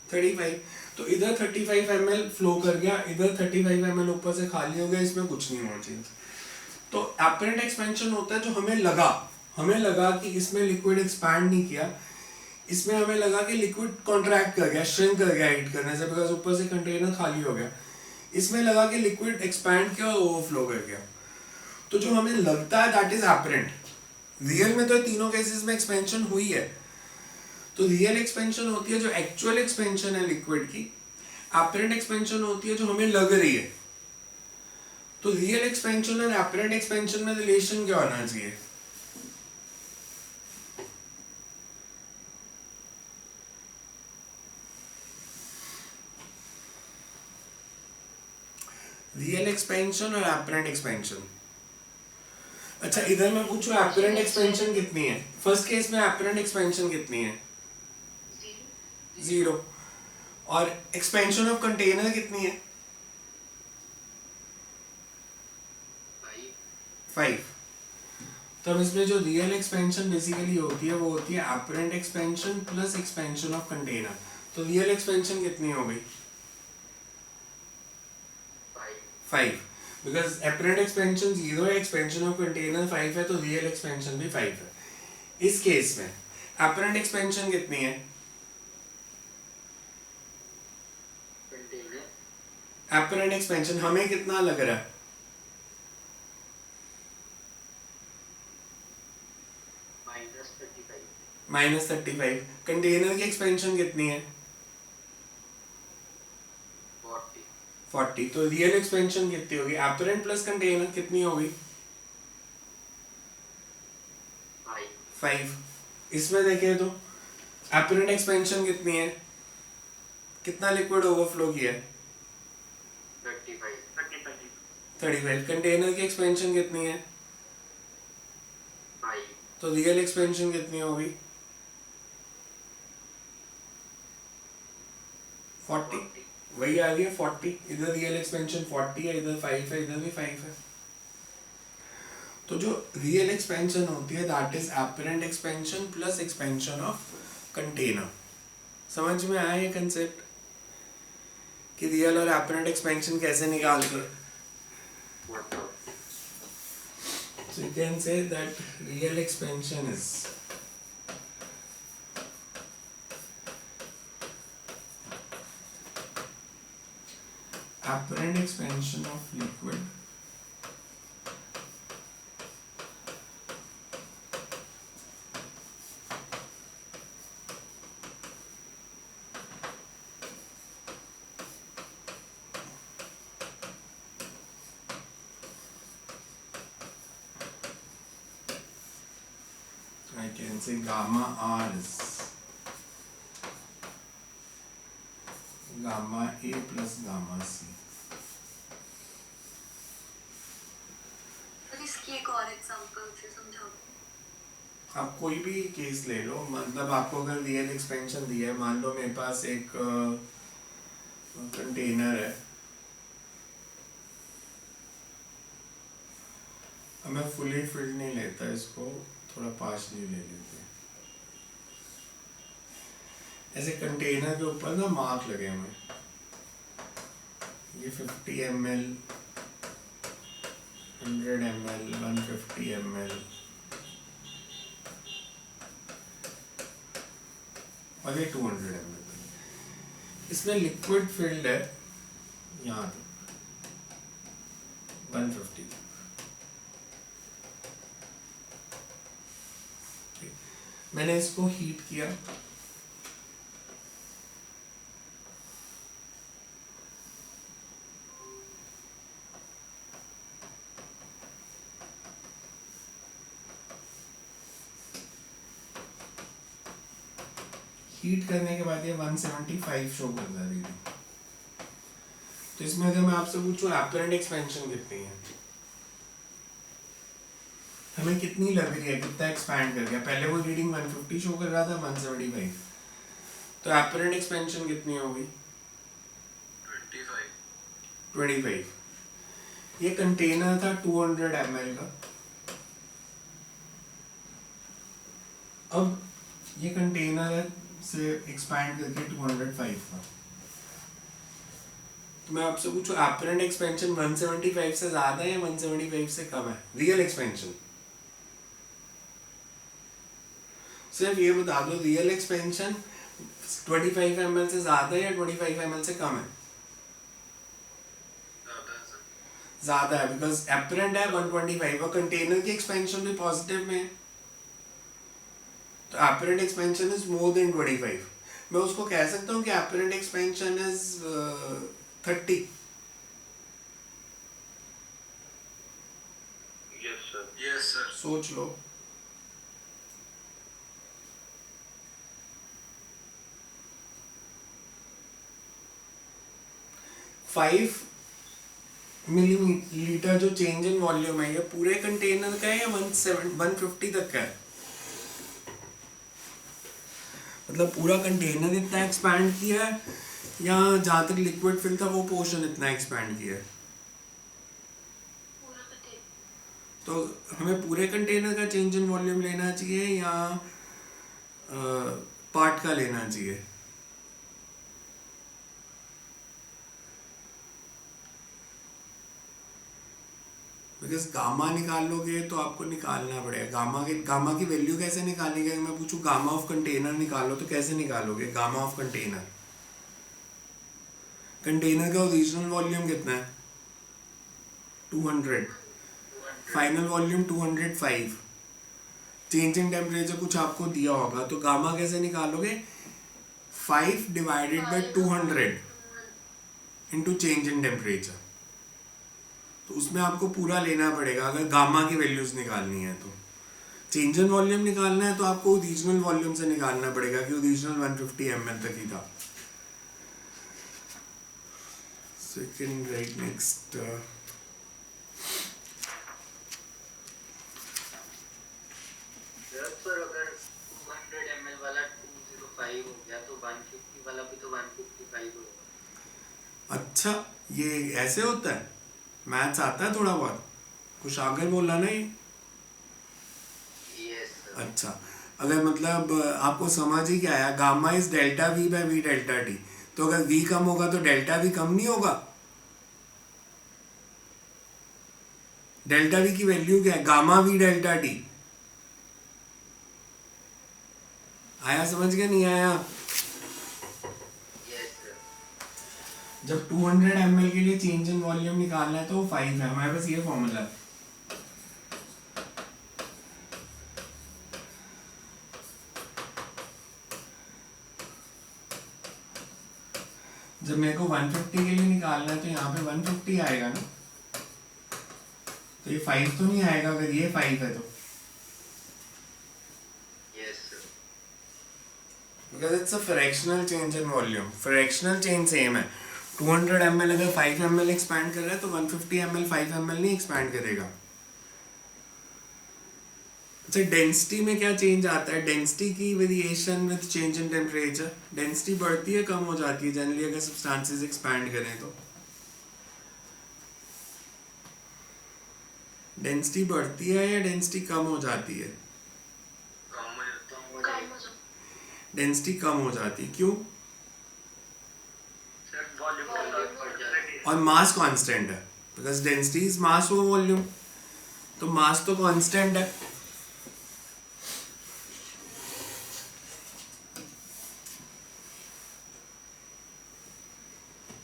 35। तो इधर 35 ml फ्लो कर गया, इधर 35 ml ऊपर से खाली हो गया, इसमें कुछ नहीं होना चाहिए। तो एपरेंट एक्सपेंशन होता है जो हमें लगा कि इसमें लिक्विड एक्सपैंड नहीं किया, इसमें हमें लगा कि लिक्विड कॉन्ट्रैक्ट कर गया, श्रिंक कर गया हीट करने से, बिकॉज ऊपर से कंटेनर खाली हो गया। इसमें लगा कि लिक्विड एक्सपैंड किया और ओवरफ्लो कर गया। तो जो हमें लगता है दैट इज एपरेंट, रियल में तो तीनों केसेस में एक्सपेंशन हुई है। तो रियल एक्सपेंशन होती है जो एक्चुअल एक्सपेंशन है लिक्विड की, एपरेंट एक्सपेंशन होती है जो हमें लग रही है। तो रियल एक्सपेंशन और एपरेंट एक्सपेंशन में रिलेशन क्या होना चाहिए? रियल एक्सपेंशन और एपरेंट एक्सपेंशन। अच्छा इधर मैं पूछूं एपरेंट एक्सपेंशन कितनी है? फर्स्ट केस में एपरेंट एक्सपेंशन कितनी है? 0। और एक्सपेंशन ऑफ कंटेनर कितनी है? 5। तो अब इसमें जो रियल एक्सपेंशन बेसिकली होती है वो होती है apparent expansion plus expansion of container. तो रियल एक्सपेंशन कितनी हो गई? 5। बिकॉज एपरेंट एक्सपेंशन 0 है, एक्सपेंशन ऑफ कंटेनर 5 है, तो रियल एक्सपेंशन भी 5 है। इस केस में एपरेंट एक्सपेंशन कितनी है? एपरेंट एक्सपेंशन हमें कितना लग रहा है? -35। कंटेनर की एक्सपेंशन कितनी है? 40। तो रियल एक्सपेंशन कितनी होगी? एपरेंट प्लस कंटेनर कितनी होगी? 5। इसमें देखें तो एपरेंट एक्सपेंशन कितनी है? कितना लिक्विड ओवरफ्लो किया है? 35। कंटेनर की एक्सपेंशन कितनी है? तो रियल एक्सपेंशन कितनी होगी? 40। वही आ गया 40। इधर रियल एक्सपेंशन 40 है, इधर 5 है, इधर भी 5 है। तो जो रियल एक्सपेंशन होती है that is apparent expansion plus expansion of container. समझ में आया ये कंसेप्ट कि रियल और एपरेंट एक्सपेंशन कैसे निकालते हैं? So you can say that real expansion is apparent expansion of liquid I can say gamma R is gamma A plus gamma C। और इसकी एक और एग्जांपल से समझाओ। आप कोई भी केस ले लो, मतलब आपको अगर रियल एक्सपेंशन दिया है, मान लो मेरे पास एक कंटेनर है, अब मैं फुली फिल्ड नहीं लेता, इसको थोड़ा पार्शली ले लेते हैं। ऐसे कंटेनर के ऊपर ना मार्क लगे हुए, ये 50 ml, 100 ml, 150 ml और ये 200 ml। इसमें लिक्विड फिल्ड है यहाँ तक 150। मैंने इसको हीट किया, हीट करने के बाद ये 175 शो कर रहा है रीडिंग। तो इसमें अगर मैं आपसे पूछूं एपरेंट एक्सपेंशन कितनी है, हमें कितनी लग रही है, कितना एक्सपैंड कर गया? पहले वो रीडिंग 150 शो कर रहा था, 175। तो एपरेंट एक्सपेंशन कितनी होगी? 25। ये कंटेनर था 200 ml का, अब ये कंटेनर से एक्सपैंड करके 205 का। तो मैं आपसे पूछूं एपरेंट एक्सपेंशन 175 से ज्यादा है या 175 से कम है? रियल एक्सपेंशन सिर्फ ये बता दो, रियल एक्सपेंशन 25 ml से ज्यादा है या 25 ml से कम है? ज़्यादा है बिकॉज एपरेंट है 125 और कंटेनर की एक्सपेंशन भी पॉजिटिव में है, तो apparent expansion is more than 25। मैं उसको कह सकता हूँ कि apparent expansion is 30। Yes sir. सोच लो। फाइव मिलीलीटर जो चेंज इन वॉल्यूम है ये पूरे कंटेनर का है या 150 तक का है? मतलब पूरा कंटेनर इतना एक्सपैंड किया है या जहाँ तक लिक्विड फिल था वो पोर्शन इतना एक्सपैंड किया है? तो हमें पूरे कंटेनर का चेंज इन वॉल्यूम लेना चाहिए या पार्ट का लेना चाहिए? बिकॉज गामा निकालोगे तो आपको निकालना पड़ेगा गामा की वैल्यू कैसे निकालेंगे? अगर मैं पूछूं गामा ऑफ कंटेनर निकालो तो कैसे निकालोगे गामा ऑफ कंटेनर? कंटेनर का ओरिजिनल वॉल्यूम कितना है? 200। Final volume 205। Change in temperature कुछ आपको दिया होगा तो गामा कैसे निकालोगे? 5 divided by 200 into change in temperature. तो उसमें आपको पूरा लेना पड़ेगा अगर गामा की वैल्यूज निकालनी है तो। चेंज इन वॉल्यूम निकालना है तो आपको ओरिजिनल वॉल्यूम से निकालना पड़ेगा कि ओरिजिनल 150 ml तक ही था। सेकंड राइट नेक्स्ट सर अगर 200 ml वाला 205 हो गया तो 150 वाला भी तो 155 होगा। अच्छा ये ऐसे होता है? मैथ्स आता है थोड़ा बहुत? कुछ आगे बोला ना ये? Yes sir. अच्छा अगर मतलब आपको समझ ही क्या आया, gamma is delta V by V delta T, तो अगर वी कम होगा तो डेल्टा वी कम नहीं होगा? डेल्टा वी की वैल्यू क्या है? Gamma we delta T. आया समझ के? नहीं आया? Yes sir. जब 200 ml के लिए चेंज इन वॉल्यूम निकालना है तो वो 5 है। हमारे पास ये फॉर्मूला है। जब मेरे को 150 के लिए निकालना है तो यहाँ पे 150 आएगा ना, तो ये 5 तो नहीं आएगा अगर ये 5 है तो। Yes sir. Because it's a fractional change in volume. Fractional change same है। 200 ml अगर 5 ml एक्सपैंड कर रहा है तो 150 ml 5 ml नहीं एक्सपैंड करेगा। अच्छा डेंसिटी में क्या चेंज आता है? डेंसिटी की variation with change in temperature. Density बढ़ती है कम हो जाती है जनरली अगर सब्सटेंसेस एक्सपैंड करें तो? डेंसिटी बढ़ती है या डेंसिटी कम हो जाती है? डेंसिटी कम हो जाती है। क्यों? सर वॉल्यूम और मास कांस्टेंट है because density is mass over volume, तो मास तो कांस्टेंट है।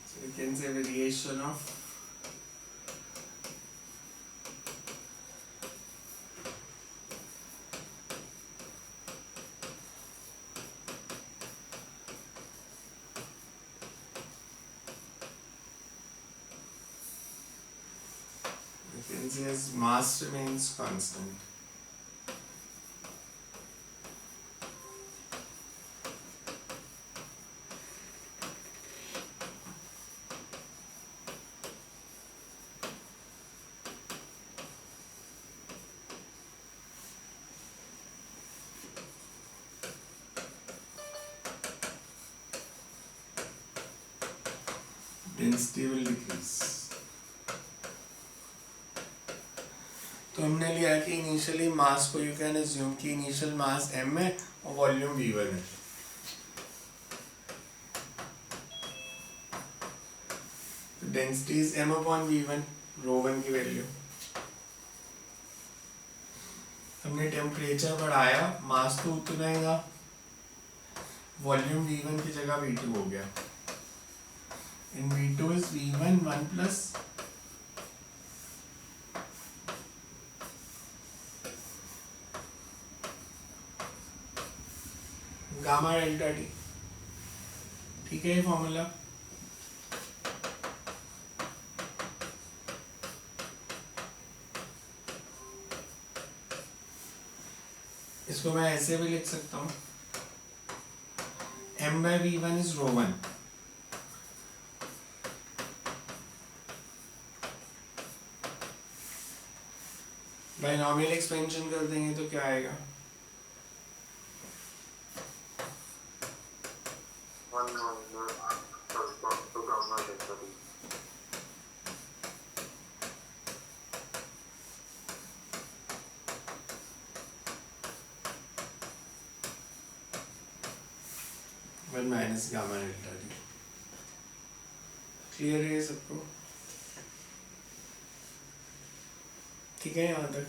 So we can say variation of as mass remains constant. Density will decrease. तो हमने लिया कि इनिशियली मास को यू कैन अज्यूम कि इनिशियल मास m है और वॉल्यूम v1 है। तो density is m upon v1, ρ1 की वैल्यू। हमने टेम्परेचर बढ़ाया, मास तो उतना ही था, वॉल्यूम v1 की जगह v2 हो गया। इन v2 is v1 1 plus gamma delta T. ठीक है ये फॉर्मूला। इसको मैं ऐसे भी लिख सकता हूँ, m/v1 is ρ1। बाइनॉमियल एक्सपेंशन कर देंगे तो क्या आएगा, 1 minus corresponds to gamma delta t. One minus gamma delta T. Clear है ये सबको? ठीक है यहाँ तक?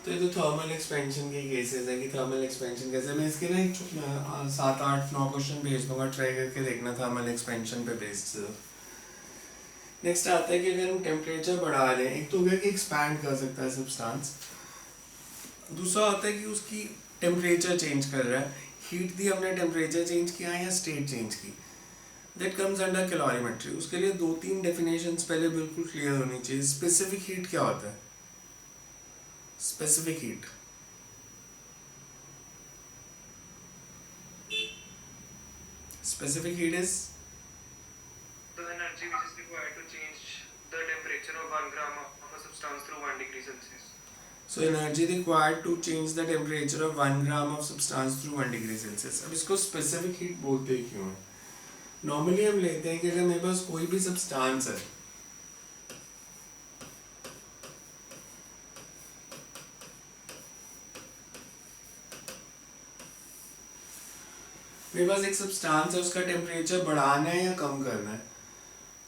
तो ये तो थर्मल एक्सपेंशन के केसेस है कि थर्मल एक्सपेंशन कैसे, मैं इसके ना 7 8 9 क्वेश्चन भेज दूंगा, ट्राई करके देखना थर्मल एक्सपेंशन पे बेस्ड। नेक्स्ट आता है कि अगर हम टेम्परेचर बढ़ा रहे हैं, एक तो हो गया कि एक्सपैंड कर सकता है सब्सटेंस, दूसरा होता है कि उसकी टेम्परेचर चेंज कर रहा है, हीट दी हमने, टेम्परेचर चेंज किया या स्टेट चेंज की, दैट कम्स अंडर कैलोरीमेट्री। उसके लिए 2-3 डेफिनेशंस पहले बिल्कुल क्लियर होनी चाहिए। स्पेसिफिक हीट क्या होता है? Specific heat is The energy which is required to change the temperature of 1 gram of a substance through 1 degree Celsius. so energy required to change the temperature of 1 gram of substance through 1 degree Celsius। अब इसको specific heat बोलते ही क्यों है? Normally हम लेते हैं कि अगर मेरे पास कोई भी सब्सटेंस है, मेरे पास एक सब्सटेंस है, उसका टेम्परेचर बढ़ाना है या कम करना है,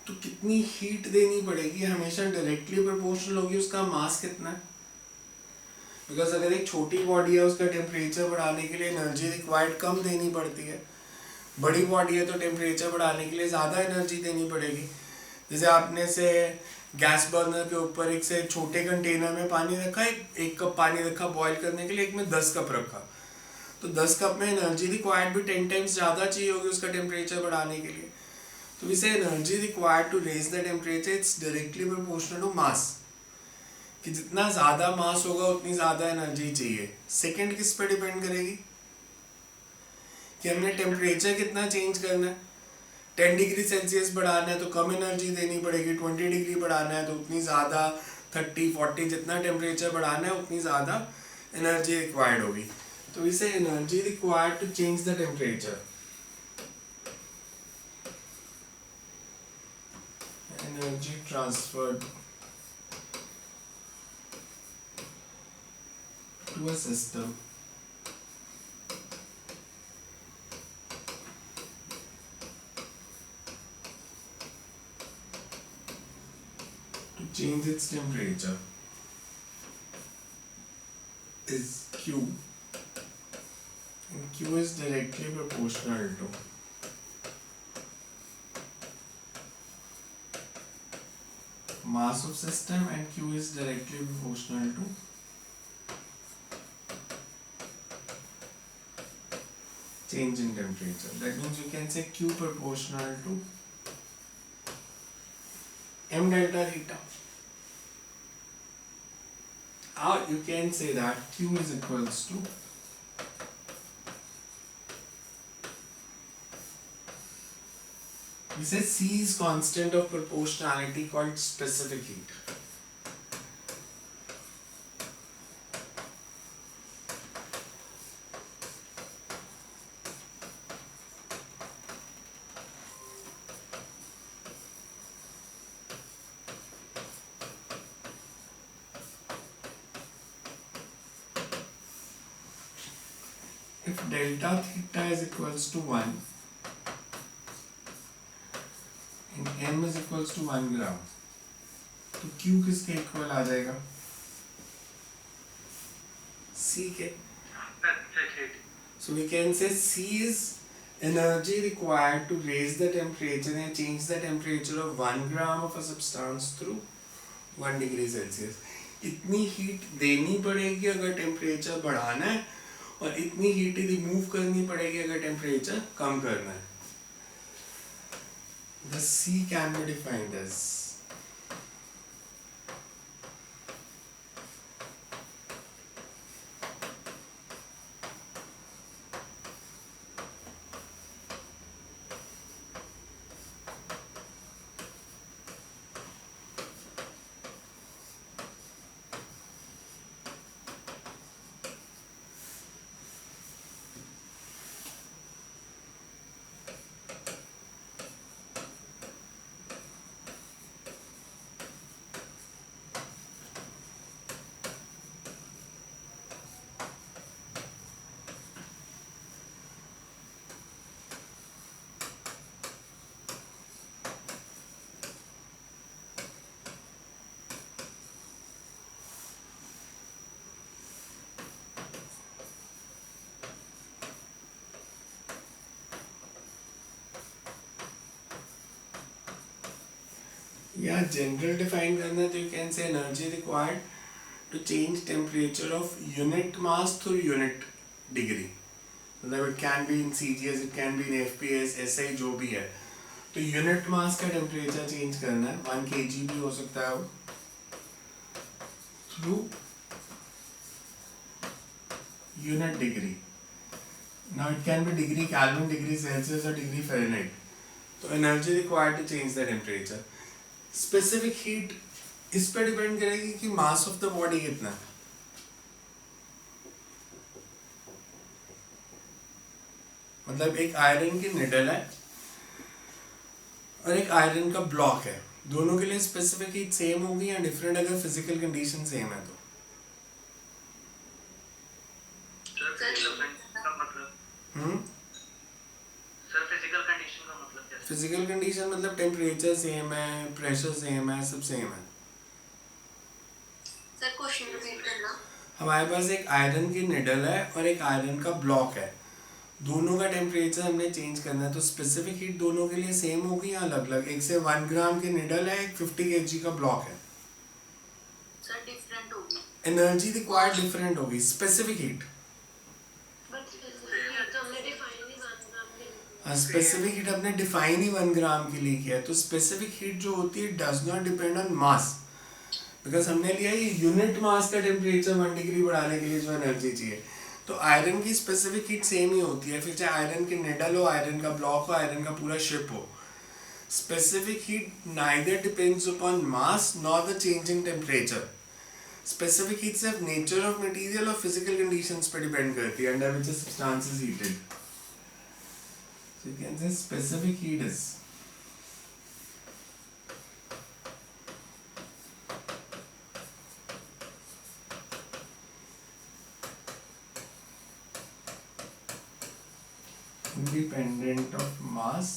तो कितनी हीट देनी पड़ेगी हमेशा डायरेक्टली प्रोपोर्शनल होगी उसका मास कितना है। बिकॉज अगर एक छोटी बॉडी है उसका टेम्परेचर बढ़ाने के लिए एनर्जी रिक्वायर्ड कम देनी पड़ती है, बड़ी बॉडी है तो टेम्परेचर बढ़ाने के लिए ज़्यादा एनर्जी देनी पड़ेगी। जैसे आपने से गैस बर्नर के ऊपर एक से छोटे कंटेनर में पानी रखा, एक कप पानी रखा बॉईल करने के लिए, एक में 10 कप रखा, तो 10 कप में एनर्जी रिक्वायर्ड भी 10 टाइम्स ज़्यादा चाहिए होगी उसका टेम्परेचर बढ़ाने के लिए। तो इसे energy required to raise the temperature it's directly proportional to mass, कि जितना ज़्यादा मास होगा उतनी ज़्यादा एनर्जी चाहिए। सेकंड किस पे डिपेंड करेगी कि हमने टेम्परेचर कितना चेंज करना है। 10 डिग्री सेल्सियस बढ़ाना है तो कम एनर्जी देनी पड़ेगी, 20 डिग्री बढ़ाना है तो उतनी ज़्यादा, 30 40 जितना टेम्परेचर बढ़ाना है उतनी ज़्यादा एनर्जी रिक्वायर्ड होगी। तो इसे energy required to change the temperature, energy transferred to a system to change its temperature is Q, and Q is directly proportional to mass of system, and Q is directly proportional to change in temperature. That means you can say Q proportional to m delta theta. Or you can say that Q is equals to we say C is constant of proportionality called specific heat. If delta theta is equals to 1 and m is equals to 1 gram, तो Q किसके equal आ जाएगा? C के। So we can say C is energy required to raise the temperature and change the temperature of 1 gram of a substance through 1 degree Celsius. इतनी heat देनी पड़ेगी अगर temperature बढ़ाना है, और इतनी हीट रिमूव करनी पड़ेगी अगर टेम्परेचर कम करना है. The C can be defined as या जनरल डिफाइन करना तो you can say energy required to change temperature of unit mass through unit degree. मतलब it can be in CGS, it can be in FPS, SI जो भी है. तो unit mass का temperature change करना है. 1 kg भी हो सकता है वो through unit degree. Now it can be degree Kelvin, degree Celsius और डिग्री फ़ारेनहाइट. तो energy required to change the temperature. Specific heat इस पे डिपेंड करेगी कि मास ऑफ द बॉडी कितना है. मतलब एक आयरन की निडल है और एक आयरन का ब्लॉक है. दोनों के लिए स्पेसिफिक हीट सेम होगी या डिफरेंट अगर फिजिकल कंडीशन सेम है तो. सर फिजिकल कंडीशन का मतलब सर फिजिकल कंडीशन का मतलब क्या है? फिजिकल कंडीशन मतलब टेम्परेचर सेम है, प्रेशर सेम है, सब सेम है. सर क्वेश्चन रिपीट करना. हमारे पास एक आयरन की निडल है और एक आयरन का ब्लॉक है. दोनों का टेम्परेचर हमने चेंज करना है. तो स्पेसिफिक हीट दोनों के लिए सेम होगी या अलग अलग. एक से 1 ग्राम की निडल है, एक 50 kg का ब्लॉक है. सर डिफरेंट होगी. एनर्जी रिक्वायर्ड डिफरेंट होगी. स्पेसिफिक हीट स्पेसिफिक हीट हमने डिफाइन ही 1 ग्राम के लिए किया है. तो स्पेसिफिक हीट जो होती है does not depend on mass, because हमने लिया ये यूनिट मास का टेम्परेचर 1 डिग्री बढ़ाने के लिए जो एनर्जी चाहिए. तो आयरन की स्पेसिफिक हीट सेम ही होती है. फिर चाहे आयरन की निडल हो, आयरन का ब्लॉक हो, आयरन का पूरा शिप हो. Specific heat neither depends upon mass nor the changing temperature. Specific heat सिर्फ नेचर ऑफ मटेरियल और फिजिकल कंडीशंस पे डिपेंड करती है under which a substance is heated. So you can say specific heat is independent of mass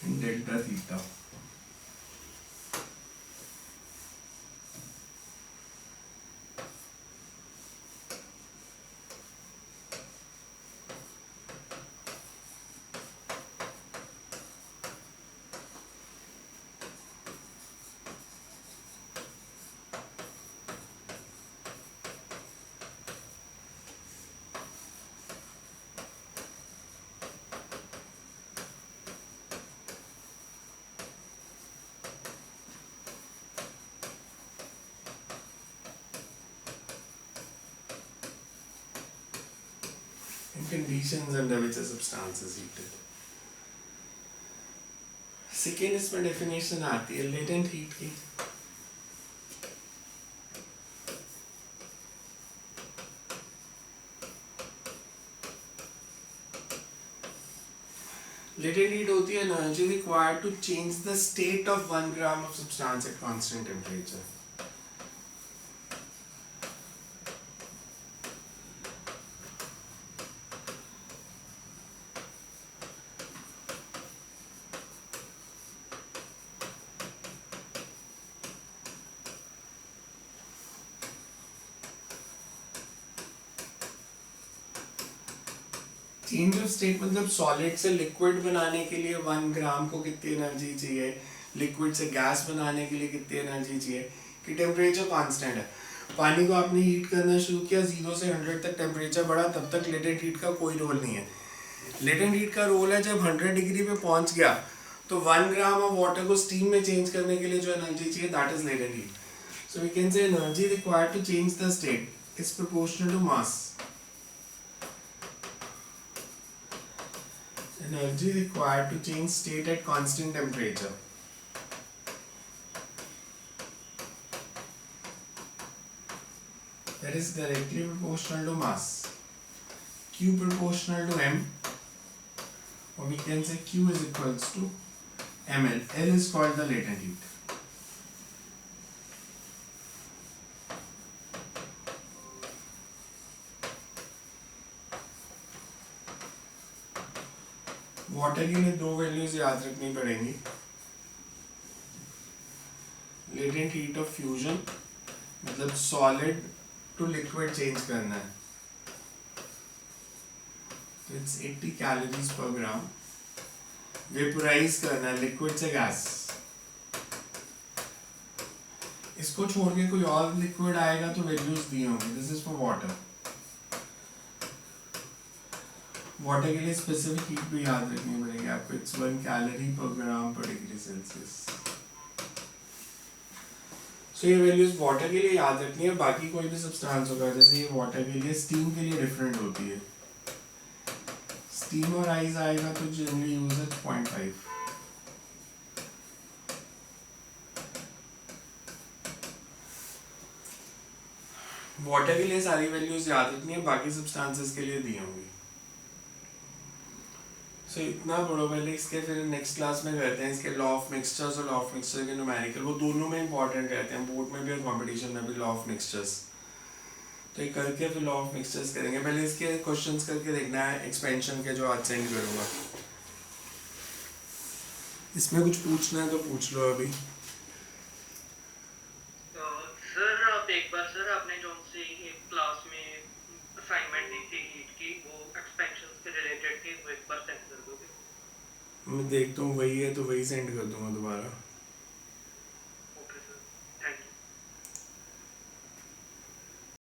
in delta theta. Conditions under which a substance is heated. Second इसमें definition आती है latent heat की. Latent heat होती है energy required to change the state of 1 gram of substance at constant temperature. Change of state मतलब solid से liquid बनाने के लिए 1 ग्राम को कितनी एनर्जी चाहिए, लिक्विड से गैस बनाने के लिए कितनी एनर्जी चाहिए, कि टेम्परेचर कांस्टेंट है. पानी को आपने हीट करना शुरू किया, 0 से 100 तक टेम्परेचर बढ़ा, तब तक लेटेंट हीट का कोई रोल नहीं है। लेटेंट हीट का रोल है जब 100 डिग्री पे पहुंच गया तो 1 ग्राम ऑफ वाटर को स्टीम में चेंज करने के लिए जो एनर्जी चाहिए, that is latent heat. So we can say energy required to change the state is proportional to mass. Energy required to change state at constant temperature that is directly proportional to mass. Q proportional to M, or we can say Q is equals to ml. L is called the latent heat. Water के लिए दो values याद रखनी पड़ेंगी। Latent heat of fusion मतलब solid to liquid change करना है, तो इट्स 80 कैलोरीज पर ग्राम। वेपोराइज करना है लिक्विड से गैस, इसको छोड़ के कोई और लिक्विड आएगा तो वैल्यूज दी होंगी। This is for water. Water के लिए स्पेसिफिक हीट भी याद रखनी पड़ेगी आपको, it's 1 calorie per gram per degree Celsius. तो ये वैल्यूज वाटर के लिए याद रखनी है। बाकी कोई भी सब्सटेंस होगा, जैसे ये वाटर के लिए, स्टीम के लिए डिफरेंट होती है। स्टीम और आइस आएगा तो जनरली यूज है 0.5। वाटर के लिए सारी वैल्यूज याद रखनी है, बाकी सब्सटेंसेस के लिए दी होंगी। सो इतना पढ़ो पहले, इसके फिर नेक्स्ट क्लास में करते हैं इसके लॉ ऑफ मिक्सचर्स और लॉ ऑफ मिक्सचर के न्यूमेरिकल, वो दोनों में इंपॉर्टेंट रहते हैं, बोर्ड में भी और कंपटीशन में भी लॉ ऑफ मिक्सचर्स। तो ये करके फिर लॉ ऑफ मिक्सचर्स करेंगे। पहले इसके क्वेश्चंस करके देखना है एक्सपेंशन के, जो आज सेंड करूँगा। इसमें कुछ पूछना है तो पूछ लो अभी। सर आप एक बार सर आपने जो से एक क्लास में असाइनमेंट दी थी हीट की, वो एक्सपेंशन से रिलेटेड थी, वो एक बार सेंड कर दोगे? मैं देखता हूँ वही है तो वही सेंड कर दूंगा दोबारा।